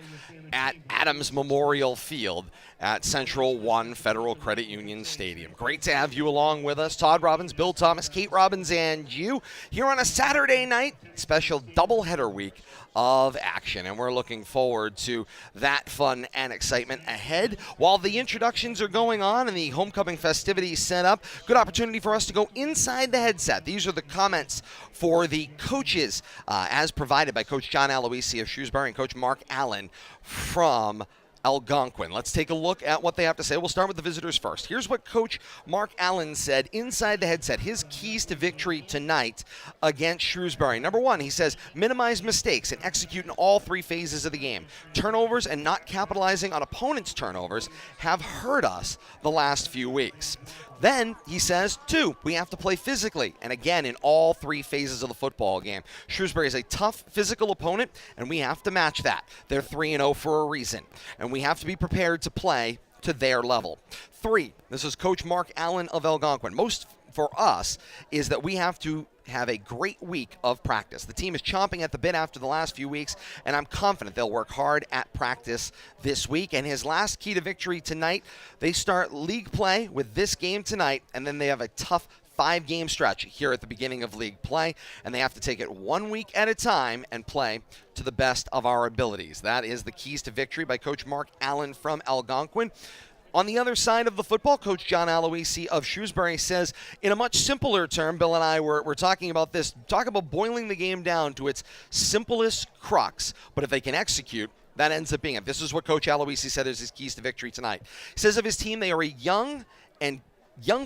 at Adams Memorial Field at Central One Federal Credit Union Stadium. Great to have you along with us. Todd Robbins, Bill Thomas, Kate Robbins, and you here on a Saturday night special doubleheader week of action, and we're looking forward to that fun and excitement ahead. While the introductions are going on and the homecoming festivities set up, good opportunity for us to go inside the headset. These are the comments for the coaches as provided by Coach John Aloisi of Shrewsbury and Coach Mark Allen from Algonquin. Let's take a look at what they have to say. We'll start with the visitors first. Here's what Coach Mark Allen said inside the headset. His keys to victory tonight against Shrewsbury. Number 1, he says, minimize mistakes and execute in all 3 phases of the game. Turnovers and not capitalizing on opponents' turnovers have hurt us the last few weeks. Then, he says, 2, we have to play physically, and again, in all 3 phases of the football game. Shrewsbury is a tough physical opponent, and we have to match that. They're 3-0 for a reason, and we have to be prepared to play to their level. 3, this is Coach Mark Allen of Algonquin. Most for us is that we have to have a great week of practice. The team is chomping at the bit after the last few weeks, and I'm confident they'll work hard at practice this week. And his last key to victory tonight, they start league play with this game tonight, and then they have a tough 5-game stretch here at the beginning of league play, and they have to take it 1 week at a time and play to the best of our abilities. That is the keys to victory by Coach Mark Allen from Algonquin. On the other side of the football, Coach John Aloisi of Shrewsbury says, in a much simpler term, Bill and I were talking about this, talk about boiling the game down to its simplest crux, but if they can execute, that ends up being it. This is what Coach Aloisi said is his keys to victory tonight. He says of his team, they are young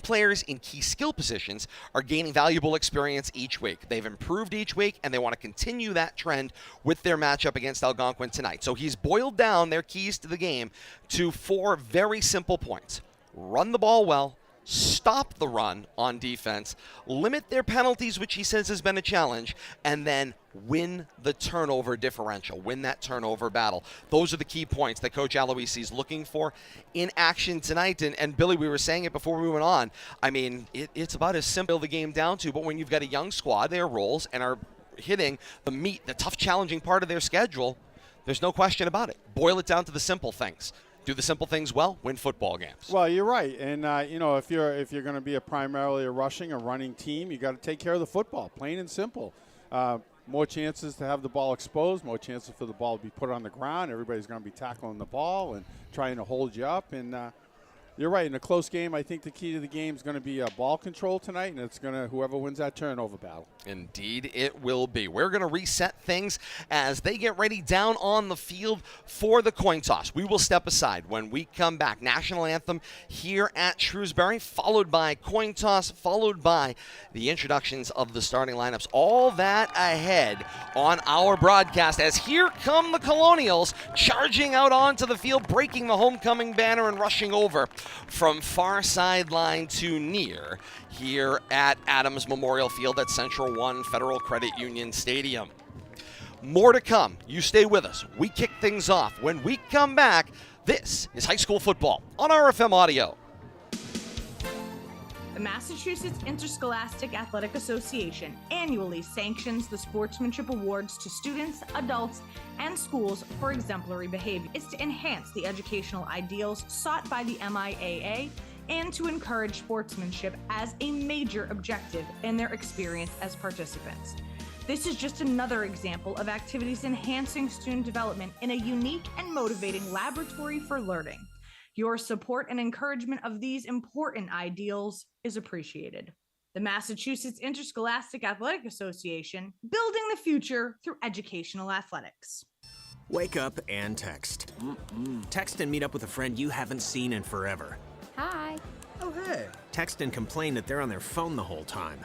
players in key skill positions are gaining valuable experience each week. They've improved each week, and they want to continue that trend with their matchup against Algonquin tonight. So he's boiled down their keys to the game to 4 very simple points. Run the ball well, stop the run on defense, limit their penalties, which he says has been a challenge, and then win the turnover differential, win that turnover battle. Those are the key points that Coach Aloisi is looking for in action tonight. And Billy, we were saying it before we went on. I mean, it's about as simple the game down to, but when you've got a young squad, their roles, and are hitting the meat, the tough, challenging part of their schedule, there's no question about it. Boil it down to the simple things. Do the simple things well, win football games. Well, you're right, and if you're going to be primarily a rushing or running team, you got to take care of the football, plain and simple. More chances to have the ball exposed, more chances for the ball to be put on the ground. Everybody's going to be tackling the ball and trying to hold you up. And you're right. In a close game, I think the key to the game is going to be ball control tonight, and it's going to whoever wins that turnover battle. Indeed, it will be. We're going to reset things as they get ready down on the field for the coin toss. We will step aside when we come back. National anthem here at Shrewsbury, followed by coin toss, followed by the introductions of the starting lineups. All that ahead on our broadcast as here come the Colonials charging out onto the field, breaking the homecoming banner and rushing over from far sideline to near here at Adams Memorial Field at Central One Federal Credit Union Stadium. More to come. You stay with us. We kick things off. When we come back, this is high school football on RFM Audio. The Massachusetts Interscholastic Athletic Association annually sanctions the Sportsmanship Awards to students, adults, and schools for exemplary behavior. It's to enhance the educational ideals sought by the MIAA and to encourage sportsmanship as a major objective in their experience as participants. This is just another example of activities enhancing student development in a unique and motivating laboratory for learning. Your support and encouragement of these important ideals is appreciated. The Massachusetts Interscholastic Athletic Association, building the future through educational athletics. Wake up and text. Text and meet up with a friend you haven't seen in forever. Hi. Oh, hey. Text and complain that they're on their phone the whole time.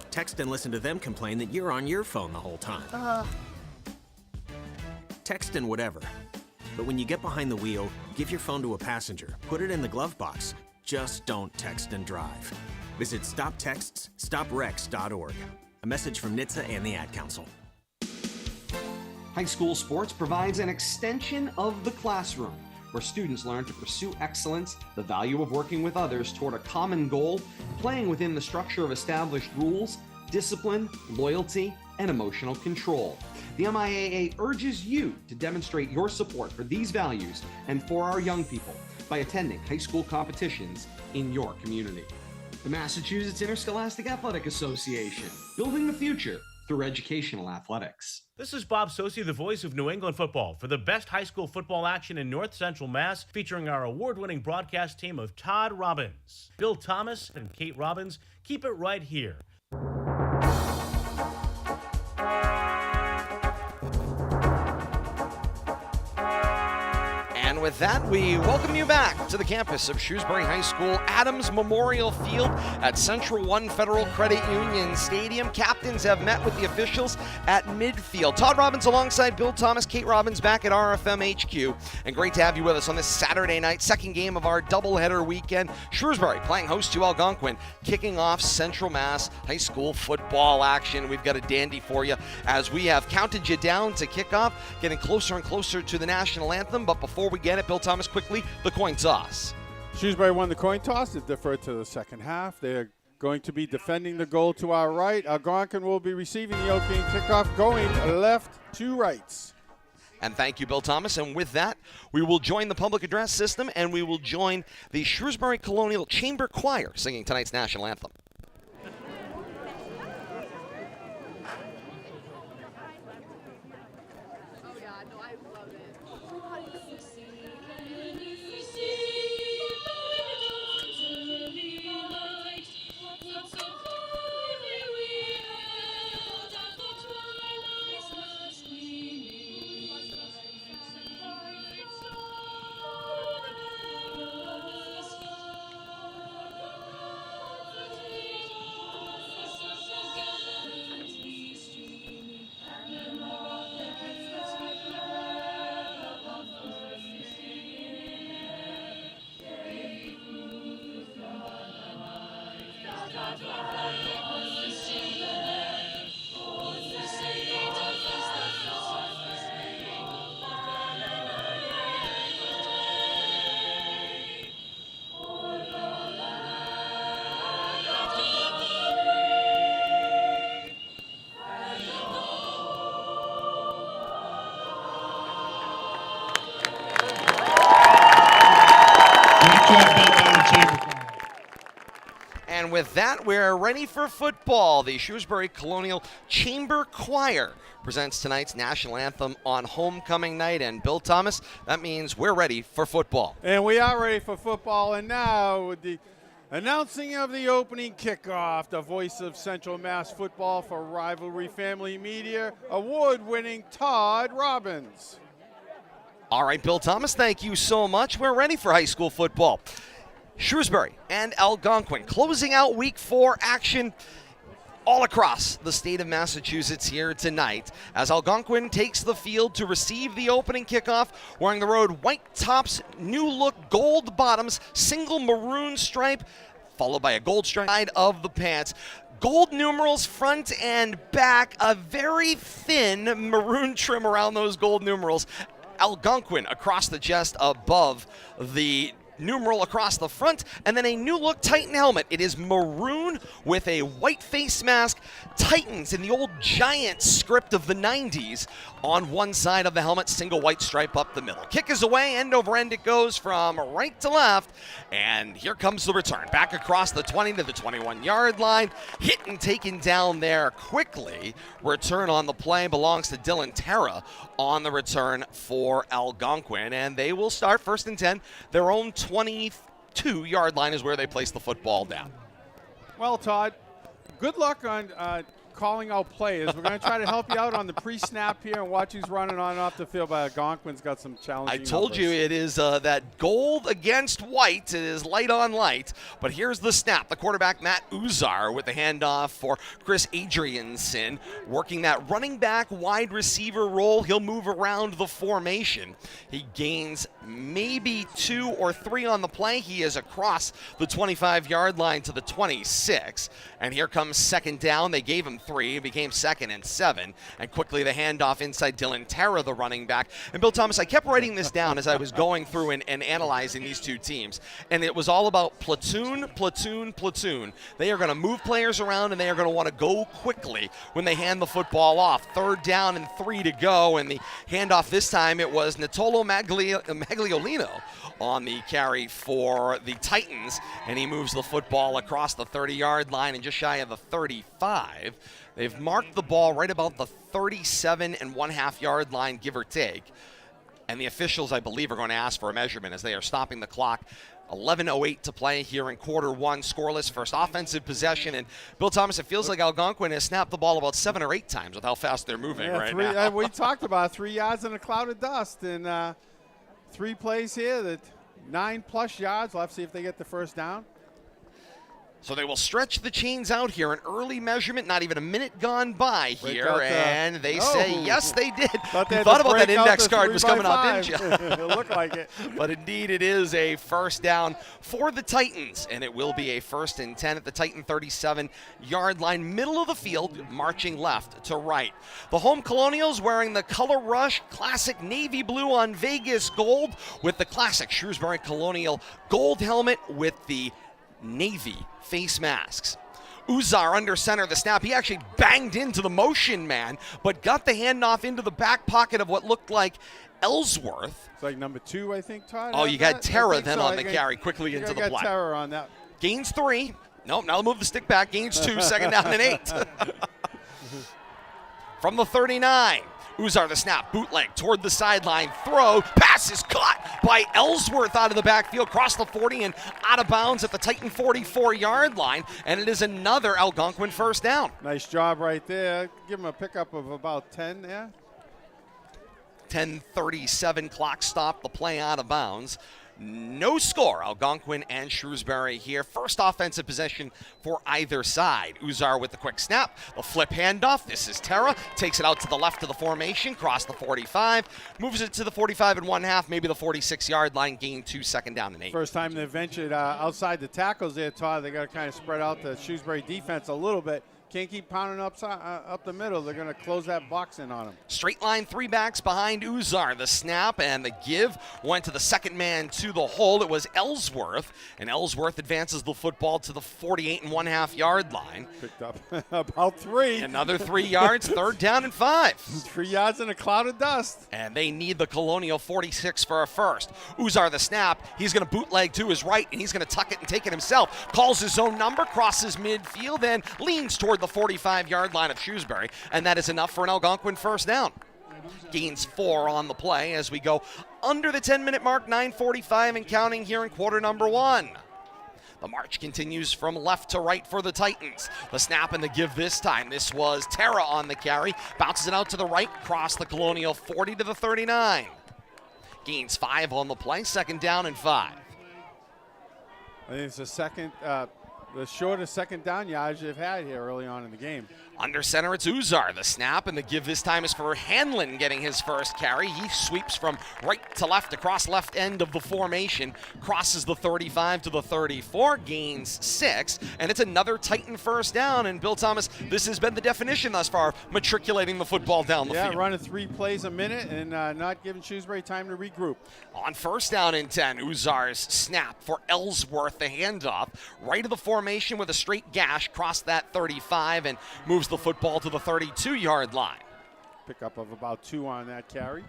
Text and listen to them complain that you're on your phone the whole time. Text and whatever. But when you get behind the wheel, give your phone to a passenger. Put it in the glove box. Just don't text and drive. Visit StopTextsStopWrecks.org. A message from NHTSA and the Ad Council. High school sports provides an extension of the classroom, where students learn to pursue excellence, the value of working with others toward a common goal, playing within the structure of established rules, discipline, loyalty, and emotional control. The MIAA urges you to demonstrate your support for these values and for our young people by attending high school competitions in your community. The Massachusetts Interscholastic Athletic Association, building the future through educational athletics. This is Bob Sosi, the voice of New England football, for the best high school football action in North Central Mass, featuring our award-winning broadcast team of Todd Robbins, Bill Thomas, and Kate Robbins. Keep it right here. And with that, we welcome you back to the campus of Shrewsbury High School, Adams Memorial Field at Central One Federal Credit Union Stadium. Captains have met with the officials at midfield. Todd Robbins alongside Bill Thomas, Kate Robbins back at RFM HQ. And great to have you with us on this Saturday night, second game of our doubleheader weekend. Shrewsbury playing host to Algonquin, kicking off Central Mass high school football action. We've got a dandy for you as we have counted you down to kickoff, getting closer and closer to the national anthem. But before we get it, Bill Thomas, quickly, the coin toss. Shrewsbury won the coin toss. It deferred to the second half. They're going to be defending the goal to our right. Algonquin will be receiving the opening kickoff, going left to right. And thank you, Bill Thomas. And with that, we will join the public address system, and we will join the Shrewsbury Colonial Chamber Choir singing tonight's national anthem. And with that, we're ready for football. The Shrewsbury Colonial Chamber Choir presents tonight's national anthem on homecoming night. And Bill Thomas, that means we're ready for football. And we are ready for football. And now with the announcing of the opening kickoff, the voice of Central Mass football for Rivalry Family Media, award-winning Todd Robbins. All right, Bill Thomas, thank you so much. We're ready for high school football. Shrewsbury and Algonquin closing out week 4 action all across the state of Massachusetts here tonight as Algonquin takes the field to receive the opening kickoff, wearing the road white tops, new look gold bottoms, single maroon stripe, followed by a gold stripe side of the pants. Gold numerals front and back, a very thin maroon trim around those gold numerals. Algonquin across the chest above the numeral across the front, and then a new look Titan helmet. It is maroon with a white face mask, Titans in the old giant script of the 90s on one side of the helmet, single white stripe up the middle. Kick is away, end over end it goes from right to left, and here comes the return. Back across the 20 to the 21-yard line, hit and taken down there quickly. Return on the play belongs to Dylan Terra on the return for Algonquin, and they will start first and 10, their own 22-yard line is where they place the football down. Well, Todd, good luck on calling out players. We're going to try to help you out on the pre-snap here and watch who's running on and off the field, but Algonquin's got some challenging I told you it is that gold against white. It is light on light. But here's the snap. The quarterback, Matt Uzar, with the handoff for Chris Adrianson, working that running back wide receiver role. He'll move around the formation. He gains maybe 2 or 3 on the play. He is across the 25-yard line to the 26. And here comes second down. They gave him 3. It became 2nd and 7. And quickly the handoff inside Dylan Terra, the running back. And Bill Thomas, I kept writing this down as I was going through and analyzing these two teams. And it was all about platoon, platoon, platoon. They are going to move players around, and they are going to want to go quickly when they hand the football off. 3rd down and 3 to go. And the handoff this time, it was Natolo Magliolino on the carry for the Titans. And he moves the football across the 30-yard line and just shy of the 35. They've marked the ball right about the 37.5-yard line, give or take. And the officials, I believe, are going to ask for a measurement as they are stopping the clock. 11:08 to play here in quarter one, scoreless, first offensive possession. And Bill Thomas, it feels like Algonquin has snapped the ball about 7 or 8 times with how fast they're moving now. We talked about 3 yards in a cloud of dust, and 3 plays here, that 9+ yards. We'll have to see if they get the first down. So they will stretch the chains out here. An early measurement, not even a minute gone by here. And they say, yes, they did. You thought about that index card was coming up, didn't you? It looked like it. But indeed, it is a first down for the Titans. And it will be a 1st and 10 at the Titan 37-yard line, middle of the field, marching left to right. The home Colonials wearing the Color Rush classic navy blue on Vegas gold with the classic Shrewsbury Colonial gold helmet with the navy face masks. Uzar under center, the snap. He actually banged into the motion man, but got the handoff into the back pocket of what looked like Ellsworth. It's like number 2, I think, Todd. Oh, you got Terra then on the carry, quickly into the block. Terra on that. Gains 3. Nope, now they'll move the stick back. Gains 2, 2nd down and 8. From the 39. Uzar the snap, bootleg toward the sideline, throw, pass is caught by Ellsworth out of the backfield, across the 40 and out of bounds at the Titan 44-yard line, and it is another Algonquin first down. Nice job right there. Give him a pickup of about 10 there. 10:37 clock stop, the play out of bounds. No score, Algonquin and Shrewsbury here. First offensive possession for either side. Uzar with the quick snap, the flip handoff. This is Terra, takes it out to the left of the formation, cross the 45, moves it to the 45.5, maybe the 46-yard line, gain 2, 2nd down and 8. First time they ventured outside the tackles there, Todd. They got to kind of spread out the Shrewsbury defense a little bit. Can't keep pounding up the middle. They're going to close that box in on them. Straight line, 3 backs behind Uzar. The snap and the give went to the second man to the hole. It was Ellsworth, and Ellsworth advances the football to the 48.5-yard line. Picked up about 3. Another 3 yards, 3rd down and 5. 3 yards in a cloud of dust. And they need the Colonial 46 for a first. Uzar the snap. He's going to bootleg to his right, and he's going to tuck it and take it himself. Calls his own number, crosses midfield, and leans toward the 45-yard line of Shrewsbury, and that is enough for an Algonquin first down. Gains 4 on the play as we go under the 10-minute mark, 9:45 and counting here in quarter number 1. The march continues from left to right for the Titans. The snap and the give this time. This was Terra on the carry. Bounces it out to the right, cross the Colonial 40 to the 39. Gains 5 on the play, 2nd down and 5. I think it's the shortest 2nd down yardage they've had here early on in the game. Under center, it's Uzar. The snap and the give this time is for Hanlon getting his first carry. He sweeps from right to left across left end of the formation, crosses the 35 to the 34, gains 6, and it's another Titan first down. And Bill Thomas, this has been the definition thus far, matriculating the football down the field. Yeah, running 3 plays a minute and not giving Shrewsbury time to regroup. On 1st down and 10, Uzar's snap for Ellsworth, the handoff, right of the formation with a straight gash, cross that 35 and moves the football to the 32-yard line. Pickup of about 2 on that carry.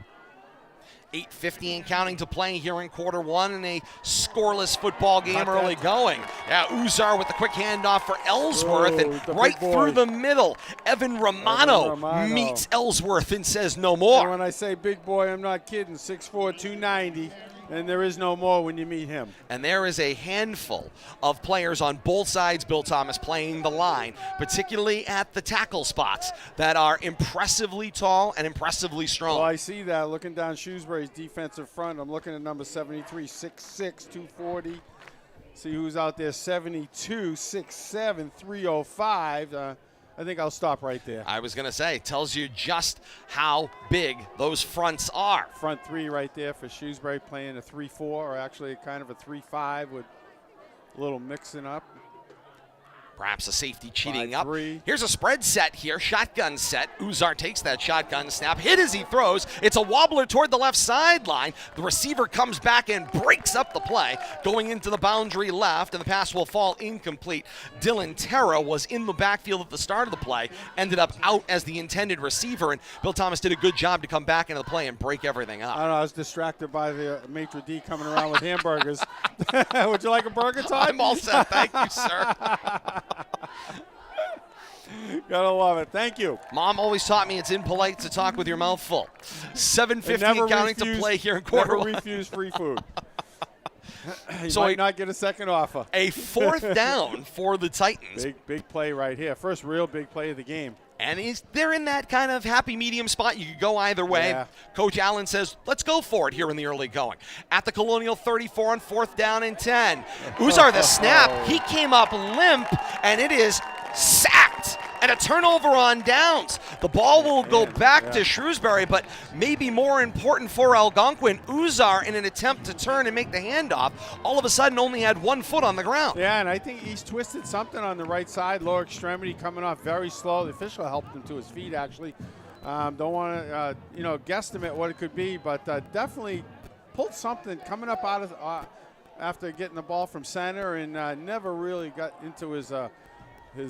8:50 and counting to play here in quarter 1 in a scoreless football game early going. Yeah, Uzar with the quick handoff for Ellsworth, and right through the middle, Evan Romano meets Ellsworth and says no more. And when I say big boy, I'm not kidding. 6'4", 290. And there is no more when you meet him. And there is a handful of players on both sides, Bill Thomas, playing the line, particularly at the tackle spots, that are impressively tall and impressively strong. Well, I see that looking down Shrewsbury's defensive front. I'm looking at number 73, 6'6", 240. See who's out there, 72, 6'7", 305. I think I'll stop right there. I was going to say, tells you just how big those fronts are. Front three right there for Shrewsbury, playing a 3-4, or actually kind of a 3-5 with a little mixing up. Perhaps a safety cheating up. 5-3. Here's a spread set here, shotgun set. Uzar takes that shotgun snap, hit as he throws. It's a wobbler toward the left sideline. The receiver comes back and breaks up the play, going into the boundary left, and the pass will fall incomplete. Dylan Terra was in the backfield at the start of the play, ended up out as the intended receiver, and Bill Thomas did a good job to come back into the play and break everything up. I don't know, I was distracted by the maitre d' coming around with hamburgers. Would you like a burger, Todd? I'm all set, thank you, sir. Gotta love it. Thank you. Mom always taught me it's impolite to talk with your mouth full. 7:50 counting to play here in quarter one. Never refuse free food. You So might not get a second offer. A fourth down for the Titans. Big play right here. First real big play of the game. And they're in that kind of happy medium spot. You could go either way. Yeah. Coach Allen says, let's go for it here in the early going. At the Colonial 34 on 4th down and 10. Uzar the snap. He came up limp, and it is sacked. And a turnover on downs. The ball will go back to Shrewsbury, but maybe more important for Algonquin, Uzar, in an attempt to turn and make the handoff, all of a sudden only had 1 foot on the ground. Yeah, and I think he's twisted something on the right side, lower extremity, coming off very slow. The official helped him to his feet, actually. Don't want to, guesstimate what it could be, but definitely pulled something coming up out of after getting the ball from center, and never really got into his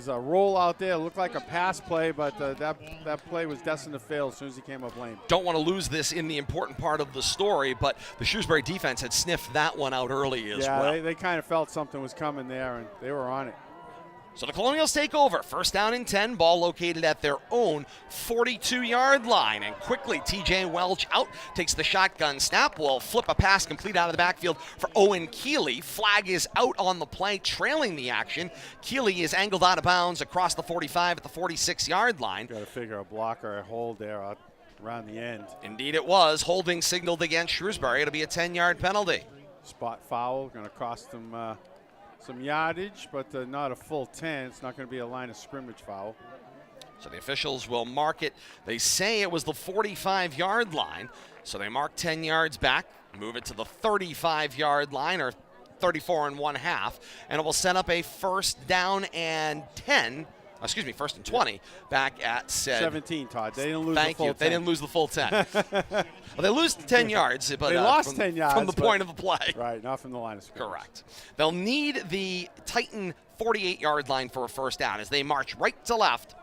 roll out there. Looked like a pass play, but that play was destined to fail as soon as he came up lane. Don't want to lose this in the important part of the story, but the Shrewsbury defense had sniffed that one out early as well. Yeah, they kind of felt something was coming there, and they were on it. So the Colonials take over. First down and 10, ball located at their own 42-yard line. And quickly, T.J. Welch out, takes the shotgun snap, will flip a pass complete out of the backfield for Owen Keeley. Flag is out on the play, trailing the action. Keeley is angled out of bounds across the 45 at the 46-yard line. Got to figure a block or a hold there out around the end. Indeed it was. Holding signaled against Shrewsbury. It'll be a 10-yard penalty. Spot foul, going to cost them some yardage, but not a full 10. It's not going to be a line of scrimmage foul. So the officials will mark it. They say it was the 45-yard line, so they mark 10 yards back, move it to the 35-yard line, or 34 1/2, and it will set up a first down and 10. First and 20 back at said 17, Todd. They didn't lose the full 10. Thank you. They didn't lose the full 10. Well, they lose 10 yards, but they lost 10 yards from the point of the play. Right, not from the line of scrimmage. Correct. They'll need the Titan 48-yard line for a first down as they march right to left.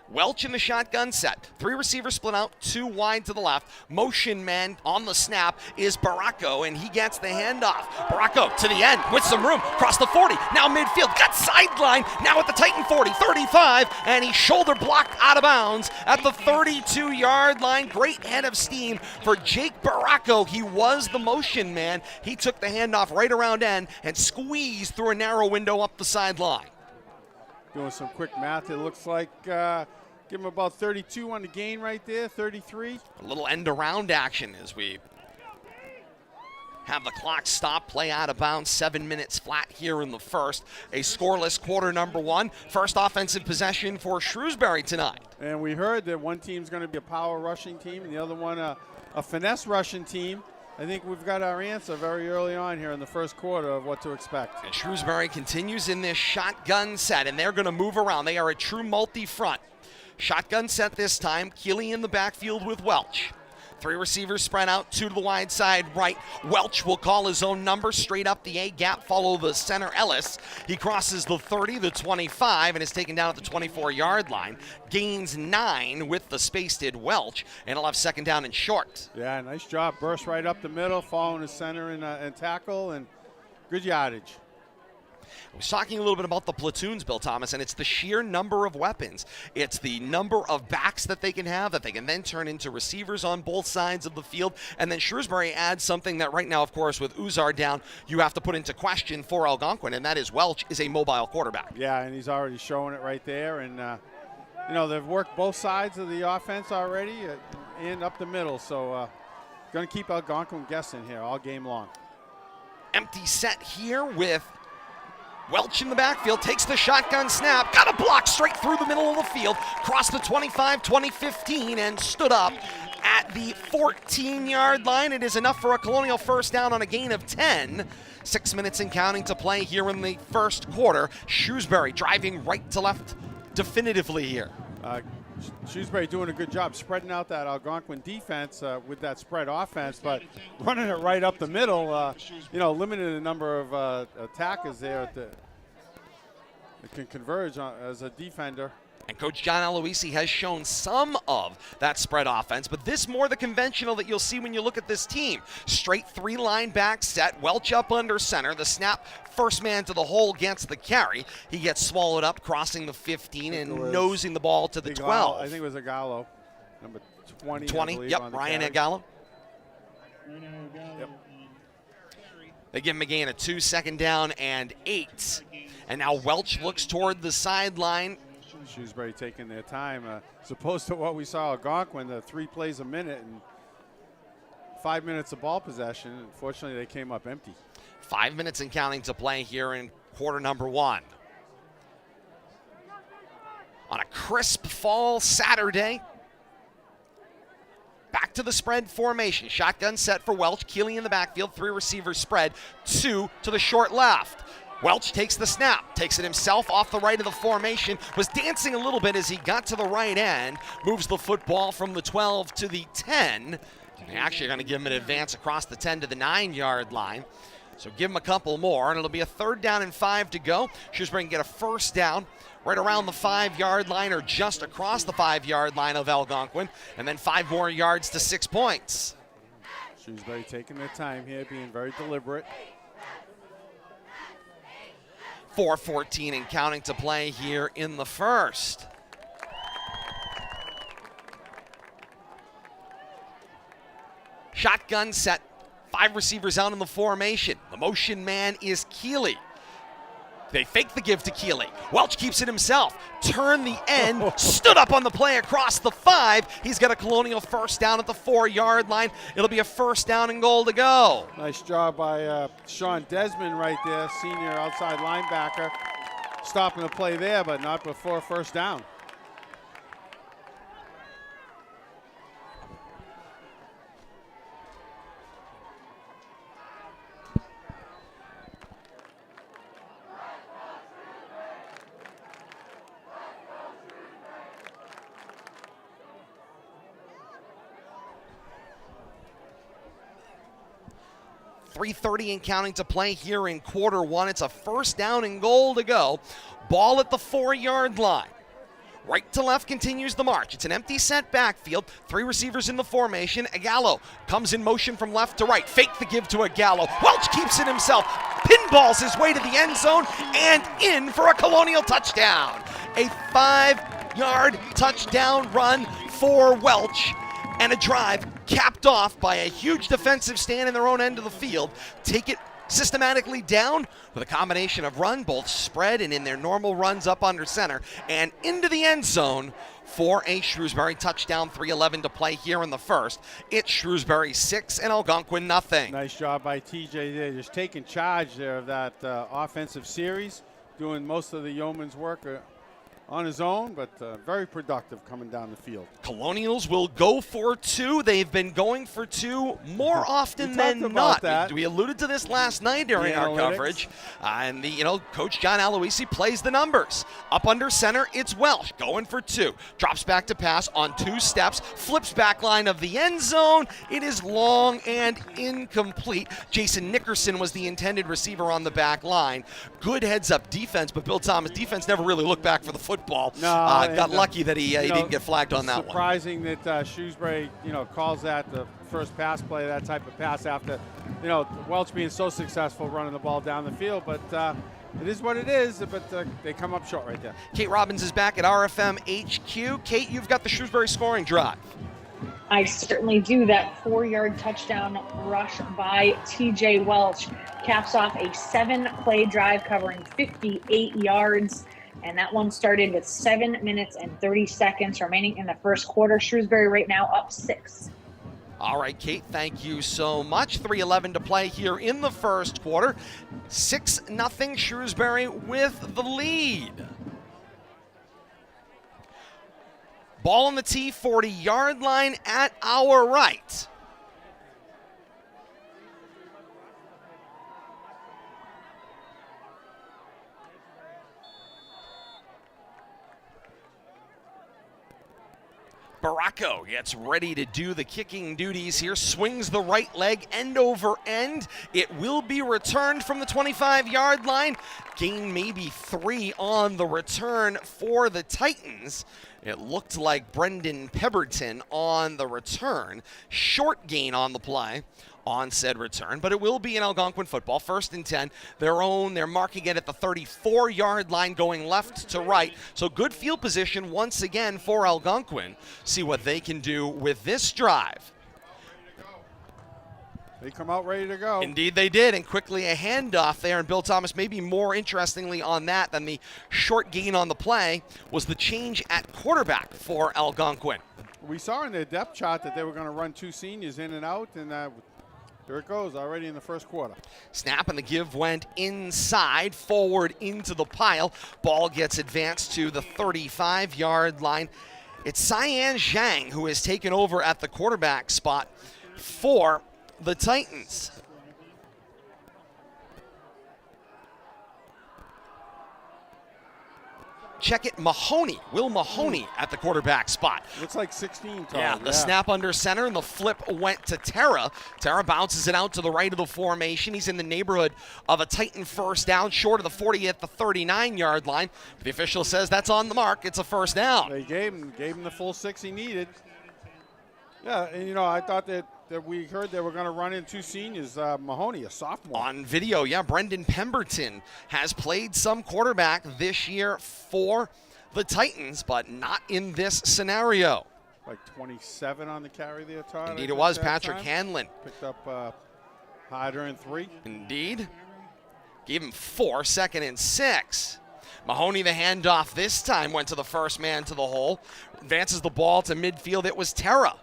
Welch in the shotgun set. 3 receivers split out, 2 wide to the left. Motion man on the snap is Baracco, and he gets the handoff. Baracco to the end with some room. Across the 40, now midfield. Got sideline, now at the Titan 40, 35, and he shoulder blocked out of bounds at the 32-yard line. Great head of steam for Jake Baracco. He was the motion man. He took the handoff right around end and squeezed through a narrow window up the sideline. Doing some quick math, it looks like give him about 32 on the gain right there, 33. A little end around action as we have the clock stop, play out of bounds, 7 minutes flat here in the first. A scoreless quarter number 1. First offensive possession for Shrewsbury tonight. And we heard that one team's going to be a power rushing team and the other one a finesse rushing team. I think we've got our answer very early on here in the first quarter of what to expect. And Shrewsbury continues in this shotgun set, and they're going to move around. They are a true multi-front. Shotgun set this time. Keeley in the backfield with Welch. 3 receivers spread out, 2 to the wide side right. Welch will call his own number straight up the A gap, follow the center Ellis. He crosses the 30, the 25, and is taken down at the 24-yard line. Gains 9 with the spaced Welch, and he'll have second down and short. Yeah, nice job. Burst right up the middle, following the center and tackle, and good yardage. I was talking a little bit about the platoons, Bill Thomas, and it's the sheer number of weapons. It's the number of backs that they can have that they can then turn into receivers on both sides of the field. And then Shrewsbury adds something that right now, of course, with Uzar down, you have to put into question for Algonquin, and that is Welch is a mobile quarterback. Yeah, and he's already showing it right there. And, you know, they've worked both sides of the offense already and up the middle. So going to keep Algonquin guessing here all game long. Empty set here with Welch in the backfield, takes the shotgun snap, got a block straight through the middle of the field, crossed the 25, 20-15, and stood up at the 14-yard line. It is enough for a Colonial first down on a gain of 10. 6 minutes and counting to play here in the first quarter. Shrewsbury driving right to left definitively here. Shrewsbury doing a good job spreading out that Algonquin defense with that spread offense, but running it right up the middle, you know, limited the number of attackers there that can converge as a defender. And Coach John Aloisi has shown some of that spread offense, but this more the conventional that you'll see when you look at this team. Straight 3-line back set, Welch up under center. The snap, first man to the hole gets the carry. He gets swallowed up, crossing the 15 and nosing the ball to the 12. I think it was Agallo, number 20. 20, yep, Ryan Agallo. Yep. They give him a gain of 2, second down and 8. And now Welch looks toward the sideline. Shrewsbury taking their time, as opposed to what we saw at Algonquin, the 3 plays a minute and 5 minutes of ball possession. Unfortunately, they came up empty. 5 minutes and counting to play here in quarter number 1. On a crisp fall Saturday, back to the spread formation. Shotgun set for Welch, Keeley in the backfield, 3 receivers spread, 2 to the short left. Welch takes the snap, takes it himself off the right of the formation, was dancing a little bit as he got to the right end, moves the football from the 12 to the 10. They're actually going to give him an advance across the 10 to the 9-yard line. So give him a couple more, and it'll be a 3rd down and 5 to go. Shrewsbury can get a first down right around the 5-yard line or just across the 5-yard line of Algonquin, and then 5 more yards to 6 points. Shrewsbury taking their time here, being very deliberate. 4:14 and counting to play here in the first. Shotgun set, 5 receivers out in the formation. The motion man is Keeley. They fake the give to Keeley. Welch keeps it himself. Turn the end. Stood up on the play across the 5. He's got a Colonial first down at the 4-yard line. It'll be a first down and goal to go. Nice job by Sean Desmond right there, senior outside linebacker. Stopping the play there, but not before first down. .330 and counting to play here in quarter 1. It's a first down and goal to go. Ball at the 4-yard line. Right to left continues the march. It's an empty set backfield. 3 receivers in the formation. Agallo comes in motion from left to right. Fake the give to Agallo. Welch keeps it himself. Pinballs his way to the end zone and in for a Colonial touchdown. A 5-yard touchdown run for Welch. And a drive capped off by a huge defensive stand in their own end of the field. Take it systematically down with a combination of run, both spread and in their normal runs up under center, and into the end zone for a Shrewsbury touchdown. 3:11 to play here in the first. It's Shrewsbury 6 and Algonquin nothing. Nice job by TJ there, just taking charge there of that offensive series, doing most of the yeoman's work on his own, but very productive coming down the field. Colonials will go for 2. They've been going for 2 more often than not. We alluded to this last night during our coverage. And Coach John Aloisi plays the numbers. Up under center, it's Welch going for 2. Drops back to pass on 2 steps, flips back line of the end zone. It is long and incomplete. Jason Nickerson was the intended receiver on the back line. Good heads-up defense, but Bill Thomas' defense never really looked back for the football. Got lucky that he didn't get flagged on that one. Surprising that Shrewsbury, calls that the first pass play, that type of pass after, Welch being so successful running the ball down the field. But, it is what it is, but they come up short right there. Kate Robbins is back at RFM HQ. Kate, you've got the Shrewsbury scoring drive. I certainly do. That 4-yard touchdown rush by TJ Welch caps off a 7-play drive covering 58 yards. And that one started with 7 minutes and 30 seconds remaining in the first quarter. Shrewsbury right now up 6. All right, Kate, thank you so much. 3:11 to play here in the first quarter. 6-0 Shrewsbury with the lead. Ball on the tee, 40-yard line at our right. Baracco gets ready to do the kicking duties here, swings the right leg end over end. It will be returned from the 25-yard line. Gain maybe 3 on the return for the Titans. It looked like Brendan Pemberton on the return. Short gain on the play on said return, but it will be an Algonquin football. 1st and 10, they're marking it at the 34-yard line going left to right. So good field position once again for Algonquin. See what they can do with this drive. They come out ready to go. Indeed they did, and quickly a handoff there, and Bill Thomas, maybe more interestingly on that than the short gain on the play, was the change at quarterback for Algonquin. We saw in their depth chart that they were going to run 2 seniors in and out, and here it goes already in the first quarter. Snap and the give went inside, forward into the pile. Ball gets advanced to the 35-yard line. It's Cyan Zhang who has taken over at the quarterback spot for the Titans. Check it, Mahoney, Will Mahoney at the quarterback spot. Looks like 16 tall. Yeah, the snap under center and the flip went to Terra. Terra bounces it out to the right of the formation. He's in the neighborhood of a Titan first down, short of the 40 at the 39-yard line. The official says that's on the mark. It's a first down. They gave him the full 6 he needed. Yeah, and I thought that we heard they were going to run in 2 seniors. Mahoney, a sophomore. On video, yeah, Brendan Pemberton has played some quarterback this year for the Titans, but not in this scenario. Like 27 on the carry there, Todd. Indeed it was. Patrick Hanlon. Picked up harder in 3. Indeed. Gave him 4, 2nd and 6. Mahoney, the handoff this time, went to the first man to the hole. Advances the ball to midfield. It was Terra.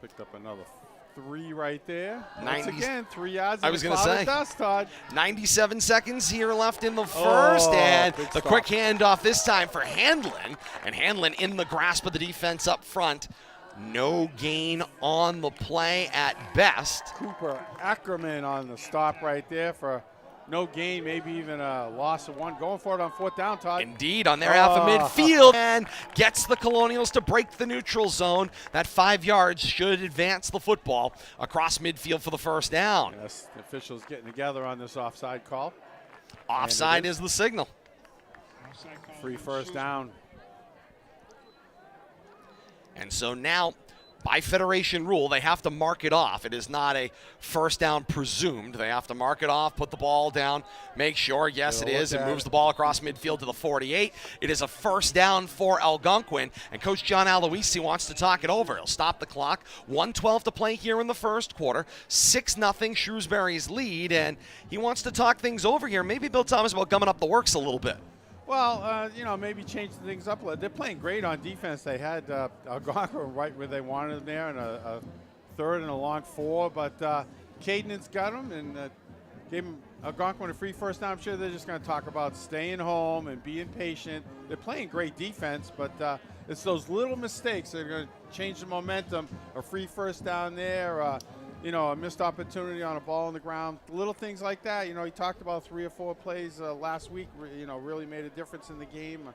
Picked up another 3 right there. 90, once again, 3 yards. I was going to say. Dust, Todd. 97 seconds here left in the first, and the quick handoff this time for Hanlon. And Hanlon in the grasp of the defense up front. No gain on the play at best. Cooper Ackerman on the stop right there for no gain, maybe even a loss of 1. Going for it on 4th down, Todd. Indeed, on their half of midfield, and gets the Colonials to break the neutral zone. That 5 yards should advance the football across midfield for the first down. Yes, the officials getting together on this offside call. Offside is the signal. Free first down. And so now, by Federation rule, they have to mark it off. It is not a first down presumed. They have to mark it off, put the ball down, make sure, yes, it is. It moves the ball across midfield to the 48. It is a first down for Algonquin, and Coach John Aloisi wants to talk it over. He'll stop the clock. 1:12 to play here in the first quarter. 6-0 Shrewsbury's lead, and he wants to talk things over here. Maybe Bill Thomas about gumming up the works a little bit. Well, maybe change things up a little. They're playing great on defense. They had Algonquin right where they wanted them there, and a 3rd and a long 4. But Caden's got them and gave him Algonquin a free first down. I'm sure they're just going to talk about staying home and being patient. They're playing great defense, but it's those little mistakes that are going to change the momentum. A free first down there, a missed opportunity on a ball on the ground, little things like that. He talked about 3 or 4 plays last week, really made a difference in the game.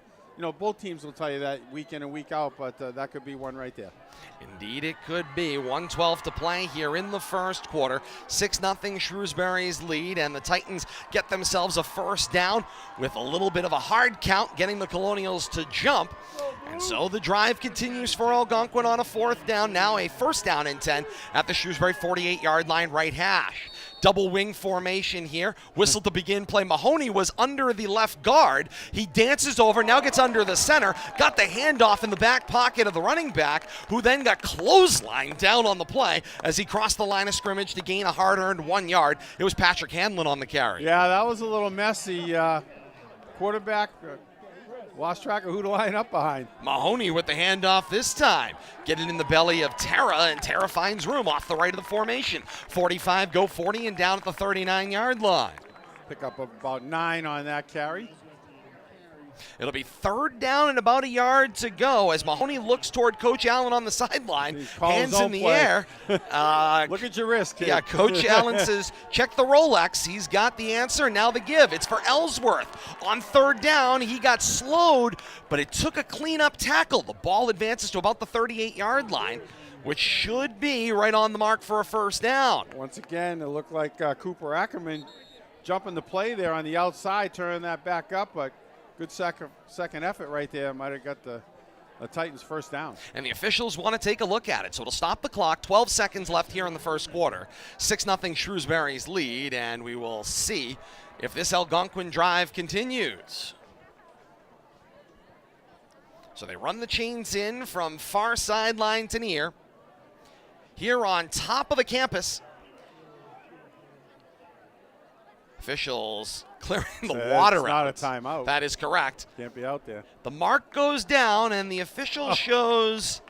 Both teams will tell you that week in and week out, but that could be one right there. Indeed it could be. 1:12 to play here in the first quarter. 6-0 Shrewsbury's lead, and the Titans get themselves a first down with a little bit of a hard count, getting the Colonials to jump. And so the drive continues for Algonquin on a 4th down, now a 1st down and 10 at the Shrewsbury 48-yard line right hash. Double wing formation here. Whistle to begin play. Mahoney was under the left guard. He dances over, now gets under the center, got the handoff in the back pocket of the running back, who then got clotheslined down on the play as he crossed the line of scrimmage to gain a hard-earned 1 yard. It was Patrick Hanlon on the carry. Yeah, that was a little messy. Quarterback lost track of who to line up behind. Mahoney with the handoff this time. Get it in the belly of Terra, and Terra finds room off the right of the formation. 45, go 40, and down at the 39-yard line. Pick up about 9 on that carry. It'll be 3rd down and about a yard to go as Mahoney looks toward Coach Allen on the sideline, hands in the air. Look at your wrist, kid. Yeah, Coach Allen says, check the Rolex. He's got the answer. Now the give. It's for Ellsworth. On 3rd down, he got slowed, but it took a cleanup tackle. The ball advances to about the 38-yard line, which should be right on the mark for a 1st down. Once again, it looked like Cooper Ackerman jumping the play there on the outside, turning that back up, but good second effort right there. Might have got the Titans 1st down. And the officials want to take a look at it, so it'll stop the clock. 12 seconds left here in the 1st quarter. 6-0 Shrewsbury's lead, and we will see if this Algonquin drive continues. So they run the chains in from far sideline to near. Here on top of the campus, officials clearing the water out. It's not a timeout. That is correct. Can't be out there. The mark goes down, and the official shows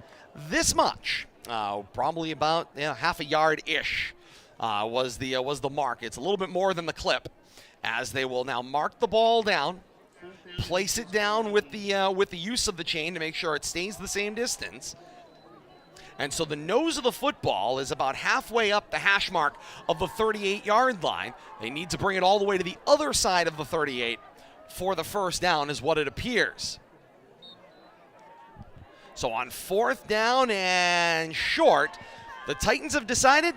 this much, probably about half a yard-ish was the mark. It's a little bit more than the clip, as they will now mark the ball down, place it down with the use of the chain to make sure it stays the same distance. And so the nose of the football is about halfway up the hash mark of the 38-yard line. They need to bring it all the way to the other side of the 38 for the 1st down is what it appears. So on 4th down and short, the Titans have decided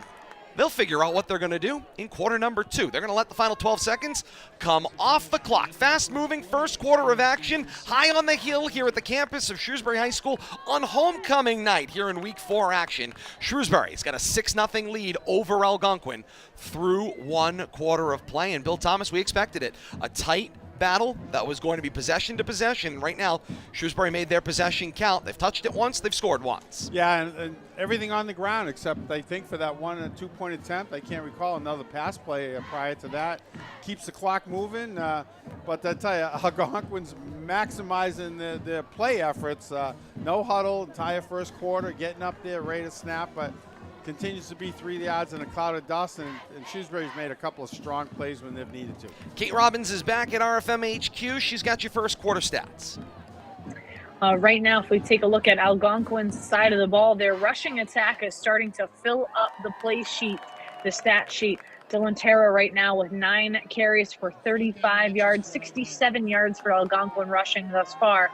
they'll figure out what they're going to do in quarter number 2. They're going to let the final 12 seconds come off the clock. Fast-moving 1st quarter of action high on the hill here at the campus of Shrewsbury High School on homecoming night here in Week 4 action. Shrewsbury's got a 6-0 lead over Algonquin through 1 quarter of play. And Bill Thomas, we expected it. A tight battle that was going to be possession to possession. Right now, Shrewsbury made their possession count. They've touched it once, they've scored once. Yeah, and everything on the ground except I think for that 1 and 2 point attempt. I can't recall another pass play prior to that. Keeps the clock moving, but I tell you, Algonquin's maximizing the play efforts. No huddle, entire 1st quarter, getting up there, ready to snap, but continues to be 3 yards in a cloud of dust, and Shrewsbury's made a couple of strong plays when they've needed to. Kate Robbins is back at RFM HQ. She's got your 1st quarter stats. Right now, if we take a look at Algonquin's side of the ball, their rushing attack is starting to fill up the play sheet, the stat sheet. Dylan Terra right now with 9 carries for 35 yards, 67 yards for Algonquin rushing thus far.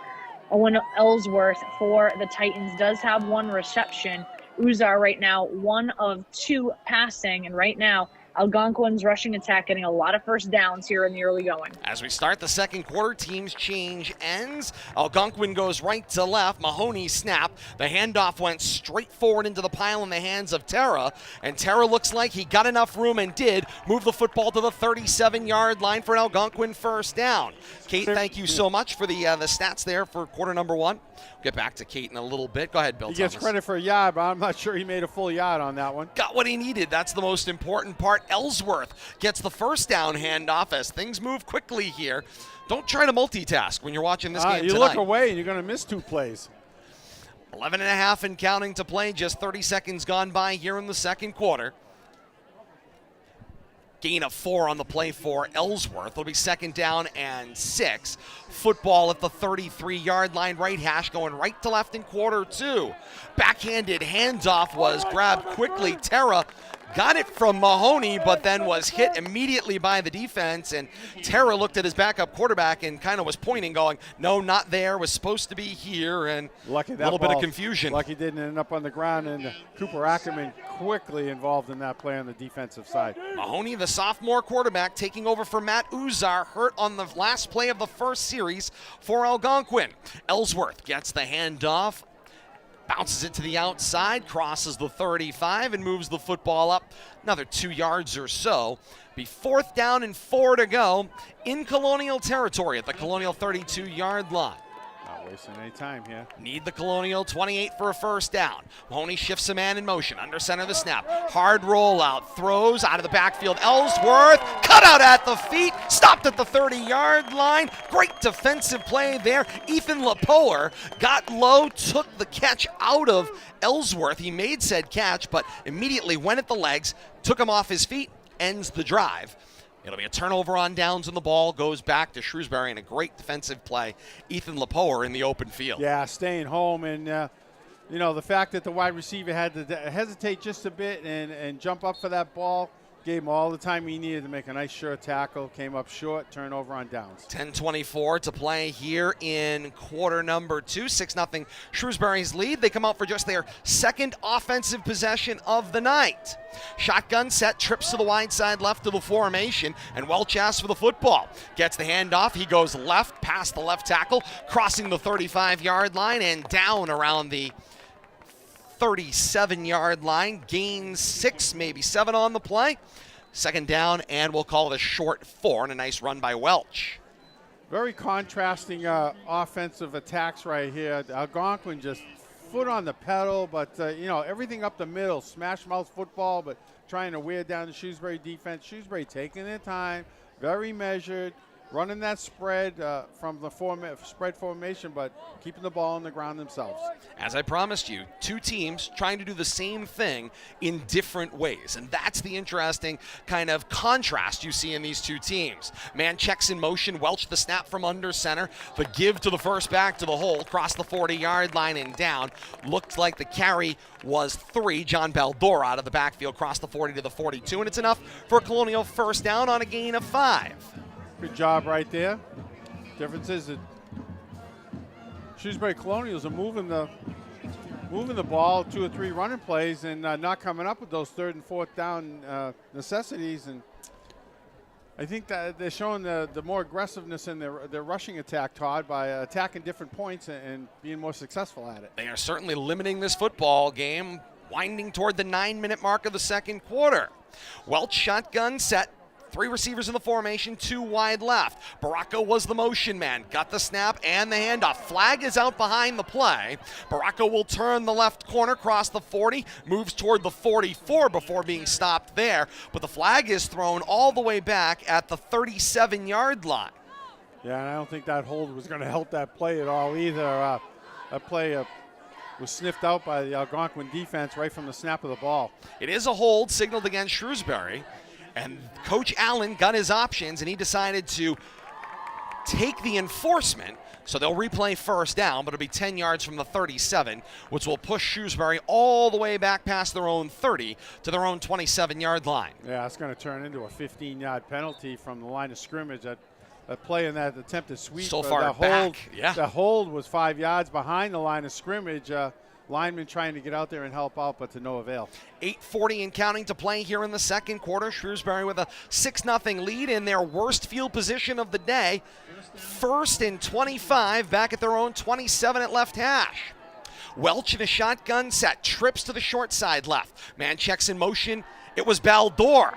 Owen Ellsworth for the Titans does have 1 reception. Uzar right now 1 of 2 passing, and right now Algonquin's rushing attack getting a lot of 1st downs here in the early going. As we start the 2nd quarter, teams change ends. Algonquin goes right to left. Mahoney snap. The handoff went straight forward into the pile in the hands of Terra, and Terra looks like he got enough room and did move the football to the 37-yard line for an Algonquin 1st down. Kate, thank you so much for the stats there for quarter number 1. We'll get back to Kate in a little bit. Go ahead, Bill He Thomas. gets credit for a yard, but I'm not sure he made a full yard on that one. Got what he needed. That's the most important part. Ellsworth gets the 1st down handoff as things move quickly here. Don't try to multitask when you're watching this game you tonight. look away and you're going to miss 2 plays. 11 and a half and counting to play. Just 30 seconds gone by here in the 2nd quarter. Gain of 4 on the play for Ellsworth. It'll be 2nd down and 6. Football at the 33-yard line, right hash, going right to left in quarter 2. Backhanded handoff was grabbed quickly. Terra got it from Mahoney, but then was hit immediately by the defense. And Terra looked at his backup quarterback and kind of was pointing, going, no, not there, was supposed to be here, and a little bit of confusion. Lucky didn't end up on the ground, and Cooper Ackerman quickly involved in that play on the defensive side. Mahoney, the sophomore quarterback, taking over for Matt Uzar, hurt on the last play of the first series for Algonquin. Ellsworth gets the handoff, bounces it to the outside, crosses the 35, and moves the football up another 2 yards or so. Be 4th down and 4 to go in Colonial territory at the Colonial 32-yard line. Not wasting any time here. Need the Colonial 28 for a first down. Mahoney shifts a man in motion. Under center the snap. Hard rollout. Throws out of the backfield. Ellsworth. Cut out at the feet. Stopped at the 30-yard line. Great defensive play there. Ethan Lapoer got low. Took the catch out of Ellsworth. He made said catch, but immediately went at the legs. Took him off his feet. Ends the drive. It'll be a turnover on downs, and the ball goes back to Shrewsbury, and a great defensive play. Ethan Lapoer in the open field. Yeah, staying home, and the fact that the wide receiver had to hesitate just a bit and jump up for that ball gave him all the time he needed to make a nice sure tackle. Came up short, turnover on downs. 10:24 to play here in quarter number 2. 6-0 Shrewsbury's lead. They come out for just their second offensive possession of the night. Shotgun set, trips to the wide side left of the formation, and Welch asks for the football. Gets the handoff. He goes left past the left tackle, crossing the 35-yard line and down around the 37-yard line. Gains 6, maybe 7 on the play. Second down, and we'll call it a short 4, and a nice run by Welch. Very contrasting offensive attacks right here. Algonquin just foot on the pedal, but everything up the middle, smash mouth football, but trying to wear down the Shrewsbury defense. Shrewsbury taking their time, very measured, running that spread from the spread formation, but keeping the ball on the ground themselves. As I promised you, two teams trying to do the same thing in different ways, and that's the interesting kind of contrast you see in these two teams. Man checks in motion, Welch the snap from under center, the give to the first back to the hole, cross the 40-yard line and down. Looked like the carry was 3. John Baldor out of the backfield, cross the 40 to the 42, and it's enough for a Colonial first down on a gain of 5. Good job right there. Difference is that Shrewsbury Colonials are moving the ball, 2 or 3 running plays, and not coming up with those 3rd and 4th down necessities. And I think that they're showing the more aggressiveness in their rushing attack, Todd, by attacking different points and being more successful at it. They are certainly limiting this football game, winding toward the 9-minute mark of the second quarter. Welch shotgun set. 3 receivers in the formation, 2 wide left. Baracco was the motion man, got the snap and the handoff. Flag is out behind the play. Baracco will turn the left corner, cross the 40, moves toward the 44 before being stopped there. But the flag is thrown all the way back at the 37-yard line. Yeah, and I don't think that hold was going to help that play at all either. That play was sniffed out by the Algonquin defense right from the snap of the ball. It is a hold signaled against Shrewsbury. And Coach Allen got his options, and he decided to take the enforcement. So they'll replay first down, but it'll be 10 yards from the 37, which will push Shrewsbury all the way back past their own 30 to their own 27-yard line. Yeah, it's going to turn into a 15-yard penalty from the line of scrimmage. That play in that attempted sweep. So far back, yeah. The hold was 5 yards behind the line of scrimmage. Lineman trying to get out there and help out, but to no avail. 8:40 and counting to play here in the second quarter. Shrewsbury with a 6-0 lead in their worst field position of the day. 1st and 25 back at their own 27 at left hash. Welch in a shotgun set, trips to the short side left. Man checks in motion. It was Baldor.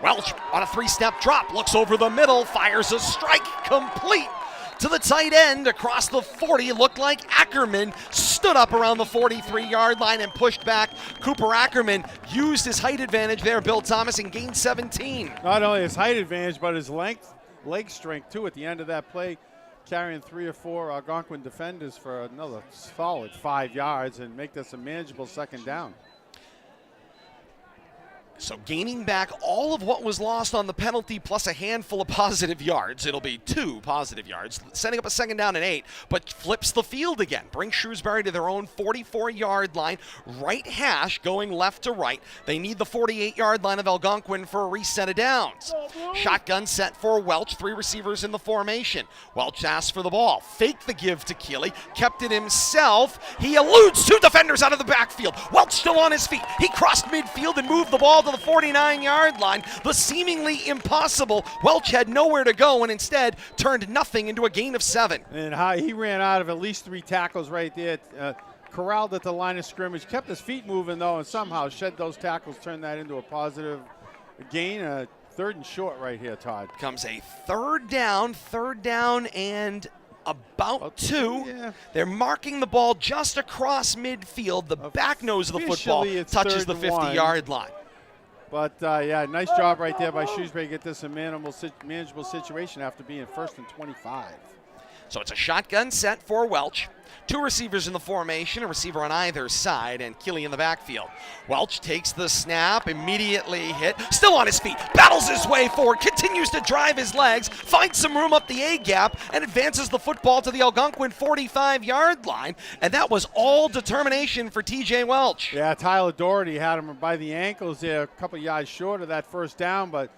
Welch on a 3-step drop, looks over the middle, fires a strike complete to the tight end across the 40. Looked like Ackerman stood up around the 43-yard line and pushed back. Cooper Ackerman used his height advantage there, Bill Thomas, and gained 17. Not only his height advantage, but his leg strength, too, at the end of that play, carrying 3 or 4 Algonquin defenders for another solid 5 yards and make this a manageable second down. So gaining back all of what was lost on the penalty plus a handful of positive yards. It'll be 2 positive yards, setting up a 2nd down and 8, but flips the field again. Brings Shrewsbury to their own 44-yard line, right hash going left to right. They need the 48-yard line of Algonquin for a reset of downs. Shotgun set for Welch, 3 receivers in the formation. Welch asks for the ball, faked the give to Keeley, kept it himself. He eludes 2 defenders out of the backfield. Welch still on his feet. He crossed midfield and moved the ball to the 49-yard line. The seemingly impossible. Welch had nowhere to go and instead turned nothing into a gain of 7. And he ran out of at least 3 tackles right there. Corralled at the line of scrimmage. Kept his feet moving, though, and somehow shed those tackles, turned that into a positive gain. 3rd and short right here, Todd. Comes a 3rd down and about 2. Yeah. They're marking the ball just across midfield. The back nose of the football touches the 50-yard line. But, yeah, nice job right there by Shrewsbury to get this a manageable situation after being 1st and 25. So it's a shotgun set for Welch. 2 receivers in the formation, a receiver on either side, and Keeley in the backfield. Welch takes the snap, immediately hit, still on his feet, battles his way forward, continues to drive his legs, finds some room up the A-gap, and advances the football to the Algonquin 45-yard line. And that was all determination for T.J. Welch. Yeah, Tyler Doherty had him by the ankles there, a couple yards short of that 1st down, but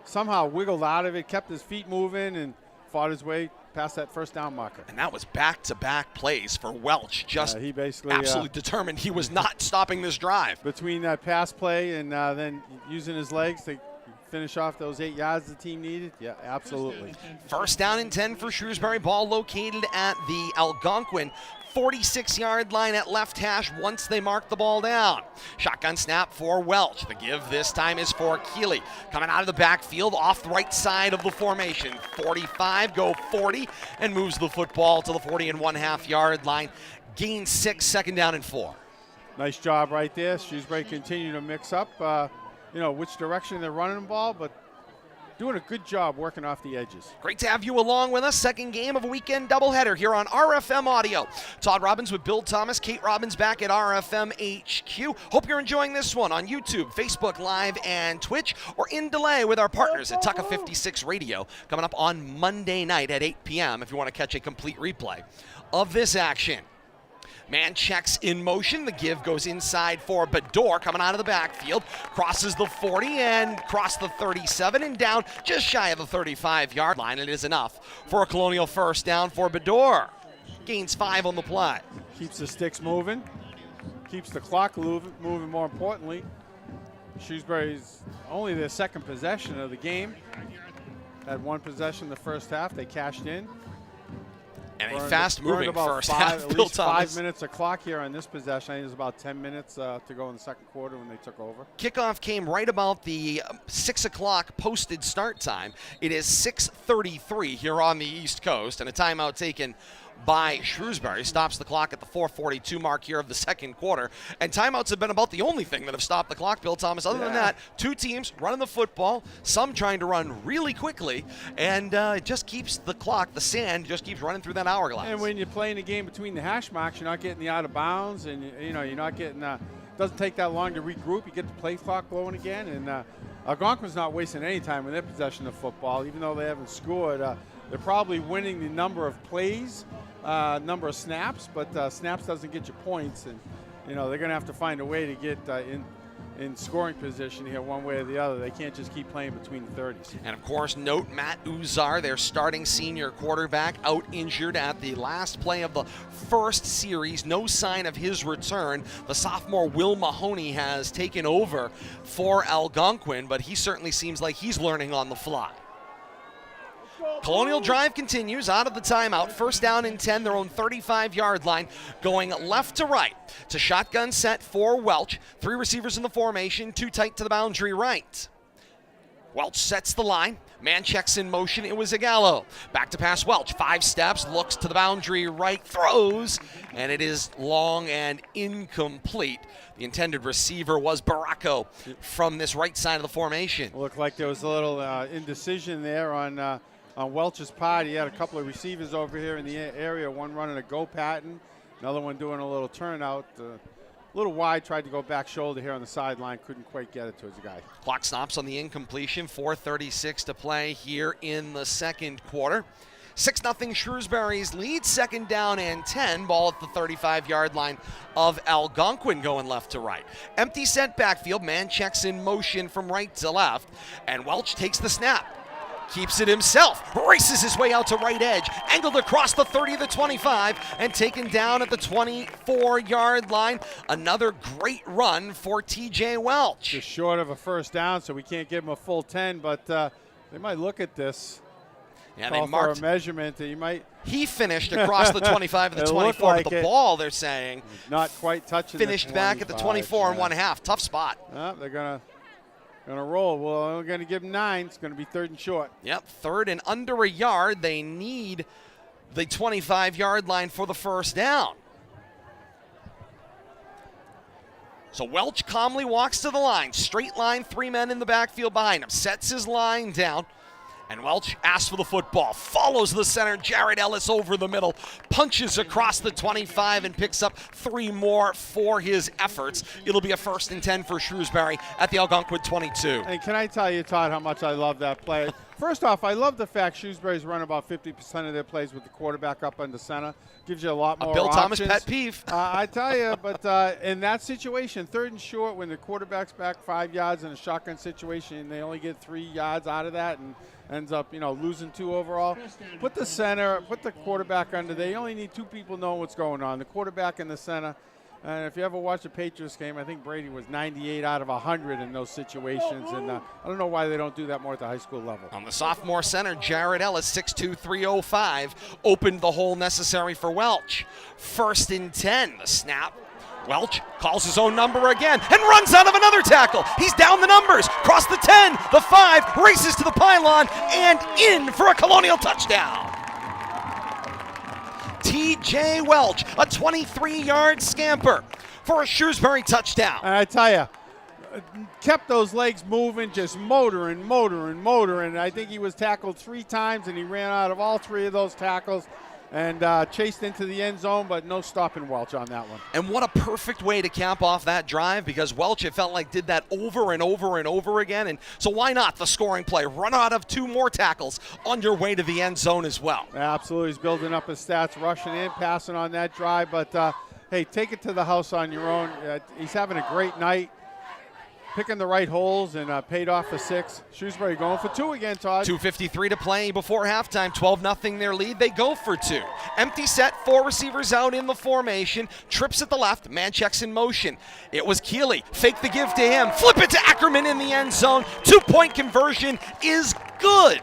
somehow wiggled out of it, kept his feet moving, and fought his way past that 1st down marker. And that was back-to-back plays for Welch. He basically absolutely determined he was not stopping this drive. Between that pass play and then using his legs to finish off those 8 yards the team needed, yeah, absolutely. 1st down and 10 for Shrewsbury. Ball located at the Algonquin 46-yard line at left hash once they mark the ball down. Shotgun snap for Welch. The give this time is for Keeley. Coming out of the backfield off the right side of the formation. 45, go 40, and moves the football to the 40-and-1/2-yard line. Gain 6, 2nd down and 4. Nice job right there. Shrewsbury continue to mix up, which direction they're running the ball, but doing a good job working off the edges. Great to have you along with us. 2nd game of a weekend doubleheader here on RFM Audio. Todd Robbins with Bill Thomas, Kate Robbins back at RFM HQ. Hope you're enjoying this one on YouTube, Facebook Live, and Twitch, or in delay with our partners at Tucka 56 Radio, coming up on Monday night at 8 p.m. if you want to catch a complete replay of this action. Man checks in motion. The give goes inside for Bador coming out of the backfield. Crosses the 40 and cross the 37 and down just shy of the 35-yard line. It is enough for a Colonial 1st down for Bador. Gains 5 on the play. Keeps the sticks moving. Keeps the clock moving more importantly. Shrewsbury's only their 2nd possession of the game. Had 1 possession the 1st half. They cashed in. And a fast-moving first half. At least 5 minutes of clock here on this possession. I think it was about 10 minutes to go in the 2nd quarter when they took over. Kickoff came right about the 6 o'clock posted start time. It is 6:33 here on the East Coast, and a timeout taken by Shrewsbury stops the clock at the 4:42 mark here of the 2nd quarter. And timeouts have been about the only thing that have stopped the clock, Bill Thomas. Other than that, 2 teams running the football, some trying to run really quickly, and it just keeps the clock, the sand just keeps running through that hourglass. And when you're playing a game between the hash marks, you're not getting the out of bounds, and you're not getting. Doesn't take that long to regroup. You get the play clock going again, and Algonquin's not wasting any time in their possession of football, even though they haven't scored. They're probably winning the number of plays. Number of snaps, but snaps doesn't get you points, and they're going to have to find a way to get in scoring position here one way or the other. They can't just keep playing between the 30s. And of course, note Matt Uzar, their starting senior quarterback, out injured at the last play of the 1st series. No sign of his return. The sophomore Will Mahoney has taken over for Algonquin, but he certainly seems like he's learning on the fly. Colonial drive continues out of the timeout. 1st down and 10, their own 35-yard line, going left to right. It's a shotgun set for Welch. 3 receivers in the formation, 2 tight to the boundary right. Welch sets the line. Man checks in motion. It was Igallo. Back to pass Welch. 5 steps, looks to the boundary right, throws, and it is long and incomplete. The intended receiver was Baracco from this right side of the formation. Looked like there was a little indecision there on Welch's part. He had a couple of receivers over here in the area, one running a go pattern, another one doing a little turnout. little wide, tried to go back shoulder here on the sideline, couldn't quite get it towards the guy. Clock stops on the incompletion, 4:36 to play here in the second quarter. 6-0 Shrewsbury's lead, second down and 10. Ball at the 35-yard line of Algonquin going left to right. Empty set backfield, man checks in motion from right to left, and Welch takes the snap. Keeps it himself, races his way out to right edge, angled across the 30 to the 25, and taken down at the 24-yard line. Another great run for TJ Welch. Just short of a first down, so we can't give him a full 10, but they might look at this. Yeah, Call they marked for a measurement. He might. He finished across the 25 to the 24, like but the ball, they're saying, not quite touching. Finished back at the 24 and 1/2. Tough spot. They're gonna roll. Well, we're gonna give him 9. It's gonna be 3rd and short. Yep, 3rd and under a yard. They need the 25-yard line for the first down. So Welch calmly walks to the line. Straight line, 3 men in the backfield behind him. Sets his line down. And Welch asks for the football, follows the center, Jared Ellis over the middle, punches across the 25 and picks up 3 more for his efforts. It'll be a 1st and 10 for Shrewsbury at the Algonquin 22. And can I tell you, Todd, how much I love that play? First off, I love the fact Shrewsbury's run about 50% of their plays with the quarterback up under center. Gives you a lot more Bill options. Thomas pet peeve. I tell you, but in that situation, 3rd and short, when the quarterback's back 5 yards in a shotgun situation, and they only get 3 yards out of that, and ends up, losing 2 overall. Put the center, put the quarterback under. They only need 2 people knowing what's going on, the quarterback and the center. And if you ever watch the Patriots game, I think Brady was 98 out of 100 in those situations. And I don't know why they don't do that more at the high school level. On the sophomore center, Jared Ellis, 6'2", 305, opened the hole necessary for Welch. 1st and 10, the snap. Welch calls his own number again and runs out of another tackle. He's down the numbers, cross the 10, the 5, races to the pylon, and in for a Colonial touchdown. TJ Welch, a 23-yard scamper for a Shrewsbury touchdown. And I tell you, kept those legs moving, just motoring. I think he was tackled 3 times, and he ran out of all 3 of those tackles and chased into the end zone, but no stopping Welch on that one. And what a perfect way to cap off that drive, because Welch, it felt like, did that over and over again. And so why not the scoring play? Run out of 2 more tackles on your way to the end zone as well. Absolutely. He's building up his stats, rushing in, passing on that drive. But, hey, take it to the house on your own. He's having a great night. Picking the right holes and paid off for 6. Shrewsbury going for 2 again, Todd. 2:53 to play before halftime. 12-0 their lead. They go for 2. Empty set, 4 receivers out in the formation. Trips at the left. Man checks in motion. It was Keeley. Fake the give to him. Flip it to Ackerman in the end zone. 2-point conversion is good.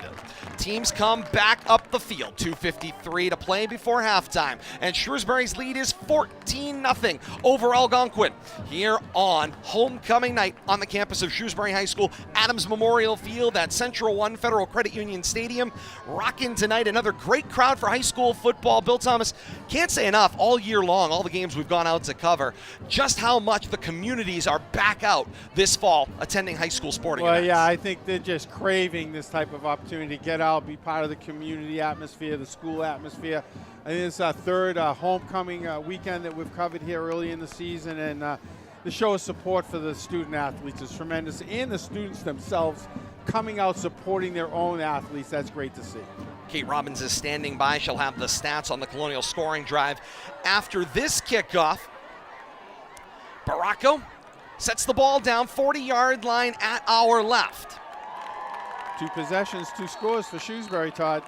Teams come back up the field. 2:53 to play before halftime. And Shrewsbury's lead is 14-0 over Algonquin here on homecoming night on the campus of Shrewsbury High School, Adams Memorial Field at Central One Federal Credit Union Stadium. Rocking tonight. Another great crowd for high school football. Bill Thomas, can't say enough all year long, all the games we've gone out to cover, just how much the communities are back out this fall attending high school sporting events. Yeah, I think they're just craving this type of opportunity to get out, be part of the community atmosphere, the school atmosphere. I think it's our 3rd homecoming weekend that we've covered here early in the season, and the show of support for the student athletes is tremendous, and the students themselves coming out supporting their own athletes. That's great to see. Kate Robbins is standing by. She'll have the stats on the Colonial scoring drive after this kickoff. Baracco sets the ball down, 40-yard line at our left. 2 possessions, 2 scores for Shrewsbury, Todd.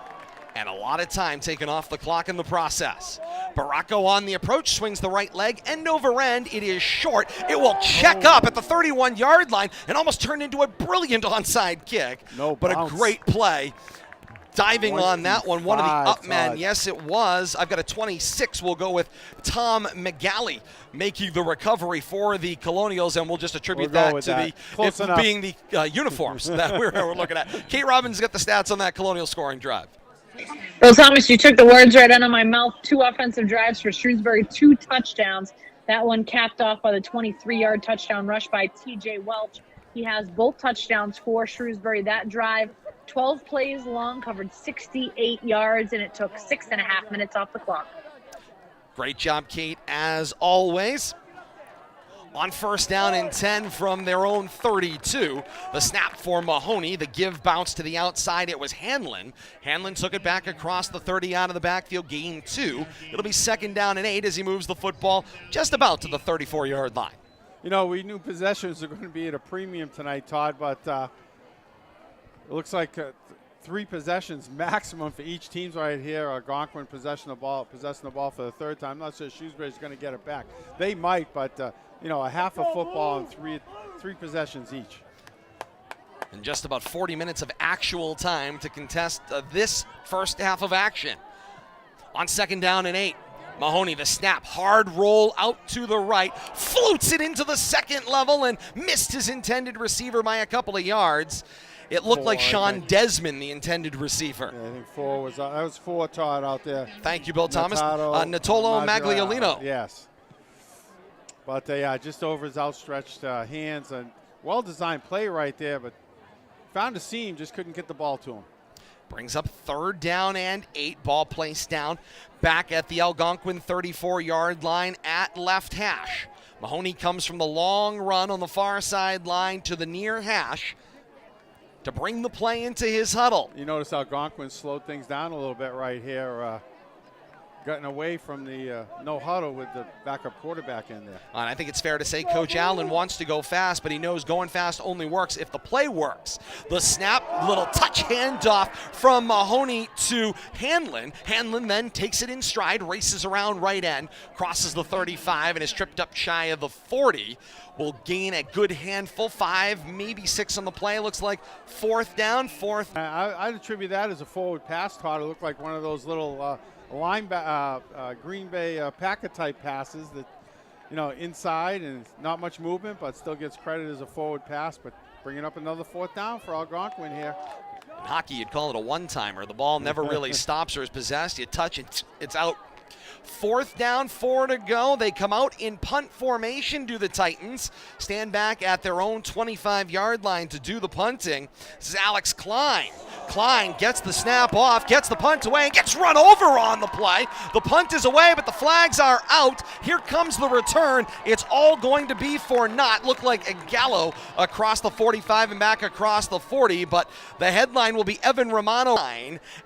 And a lot of time taken off the clock in the process. Baracco on the approach, swings the right leg, end over end. It is short. It will check up at the 31-yard line and almost turn into a brilliant onside kick. But a great play. Diving on that one, one of the up men. Yes, it was. I've got a 26. We'll go with Tom McGalley making the recovery for the Colonials, and we'll just attribute that to it being the uniforms that we're looking at. Kate Robbins got the stats on that Colonial scoring drive. Bill Thomas, you took the words right out of my mouth. 2 offensive drives for Shrewsbury, 2 touchdowns. That one capped off by the 23-yard touchdown rush by TJ Welch. He has both touchdowns for Shrewsbury. That drive, 12 plays long, covered 68 yards, and it took 6.5 minutes off the clock. Great job, Kate, as always. On first down and 10 from their own 32. The snap for Mahoney. The give bounce to the outside. It was Hanlon. Hanlon took it back across the 30 out of the backfield, gain 2. It'll be 2nd down and 8 as he moves the football just about to the 34-yard line. You know, we knew possessions are going to be at a premium tonight, Todd, but it looks like 3 possessions maximum for each team's right here. Algonquin possessing the ball for the 3rd time. I'm not sure Shrewsbury's going to get it back. They might, but you know, a half of football and three possessions each. And just about 40 minutes of actual time to contest this first half of action. On 2nd down and 8, Mahoney, the snap, hard roll out to the right, floats it into the 2nd level and missed his intended receiver by a couple of yards. It looked like Sean Desmond, the intended receiver. Yeah, I think 4 was that was 4, Todd, out there. Thank you, Bill Thomas. Natolo Magliolino. Yes. But just over his outstretched hands, and well-designed play right there, but found a seam, just couldn't get the ball to him. Brings up 3rd down and 8. Ball placed down back at the Algonquin 34-yard line at left hash. Mahoney comes from the long run on the far sideline to the near hash to bring the play into his huddle. You notice Algonquin slowed things down a little bit right here, gotten away from the no huddle with the backup quarterback in there. And I think it's fair to say Coach Allen wants to go fast, but he knows going fast only works if the play works. The snap, little touch handoff from Mahoney to Hanlon. Hanlon then takes it in stride, races around right end, crosses the 35 and is tripped up shy of the 40. Will gain a good handful, 5, maybe 6 on the play. Looks like 4th down, 4th. I'd attribute that as a forward pass, Todd. It looked like one of those little Green Bay packet type passes that, you know, inside and not much movement, but still gets credit as a forward pass. But bringing up another 4th down for Algonquin here. In hockey, you'd call it a one-timer. The ball never really stops or is possessed. You touch it, it's out. 4th down, 4 to go. They come out in punt formation, do the Titans. Stand back at their own 25-yard line to do the punting. This is Alex Klein. Klein gets the snap off, gets the punt away, and gets run over on the play. The punt is away, but the flags are out. Here comes the return. It's all going to be for naught. Looked like a Gallo across the 45 and back across the 40, but the headline will be Evan Romano,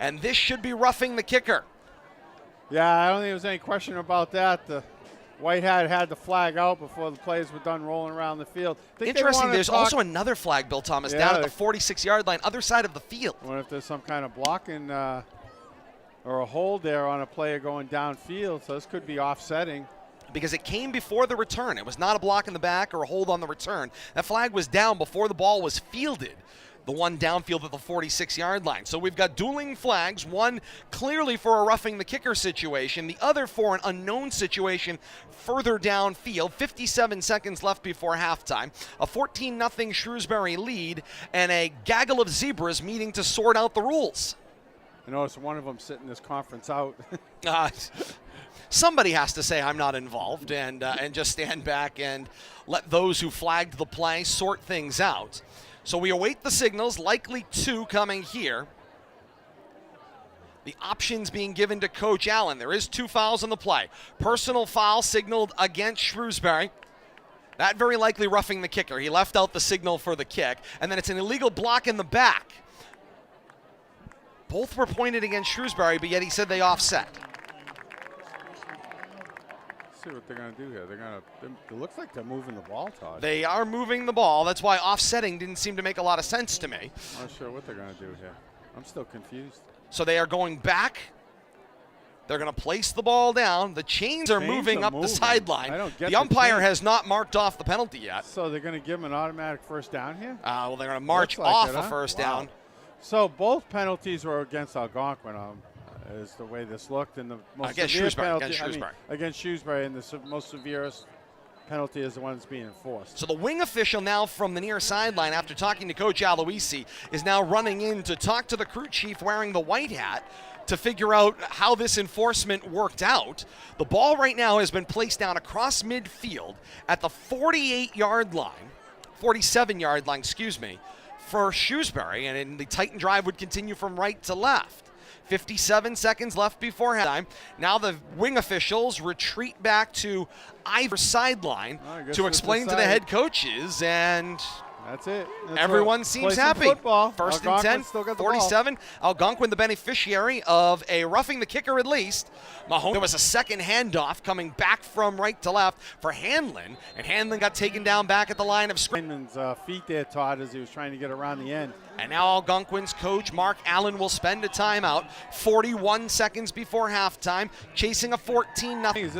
and this should be roughing the kicker. Yeah, I don't think there was any question about that. The White Hat had the flag out before the plays were done rolling around the field. Interesting, there's also another flag, Bill Thomas, down at the 46-yard line, other side of the field. I wonder if there's some kind of blocking or a hold there on a player going downfield, so this could be offsetting. Because it came before the return. It was not a block in the back or a hold on the return. That flag was down before the ball was fielded. The one downfield at the 46-yard line. So we've got dueling flags, one clearly for a roughing the kicker situation, the other for an unknown situation further downfield. 57 seconds left before halftime. A 14-0 Shrewsbury lead and a gaggle of zebras meeting to sort out the rules. I noticed one of them sitting this conference out. Somebody has to say I'm not involved and just stand back and let those who flagged the play sort things out. So we await the signals, likely 2 coming here. The options being given to Coach Allen. There is 2 fouls on the play. Personal foul signaled against Shrewsbury. That very likely roughing the kicker. He left out the signal for the kick. And then it's an illegal block in the back. Both were pointed against Shrewsbury, but yet he said they offset. See what they're going to do here. It looks like they're moving the ball, Todd. They are moving the ball. That's why offsetting didn't seem to make a lot of sense to me. I'm not sure what they're going to do here. I'm still confused. So they are going back. They're going to place the ball down. The chains are moving up the sideline. The umpire has not marked off the penalty yet. So they're going to give him an automatic first down here? Well, they're going to march off a first down. So both penalties were against Algonquin. Is the way this looked, and the most severe penalty against Shrewsbury, and the most severest penalty is the one that's being enforced. So the wing official now from the near sideline, after talking to Coach Aloisi, is now running in to talk to the crew chief wearing the white hat to figure out how this enforcement worked out. The ball right now has been placed down across midfield at the 47-yard line, for Shrewsbury, and the Titan drive would continue from right to left. 57 seconds left before halftime. Now the wing officials retreat back to either sideline to explain to the head coaches, and that's it. Everyone seems happy. Football. First Algonquin and 10, still got the 47. Algonquin, the beneficiary of a roughing the kicker at least. Mahomes, there was a second handoff coming back from right to left for Hanlon, and Hanlon got taken down back at the line of scrimmage. Hanlon's feet there, Todd, as he was trying to get around the end. And now Algonquin's coach, Mark Allen, will spend a timeout 41 seconds before halftime, chasing a 14-0.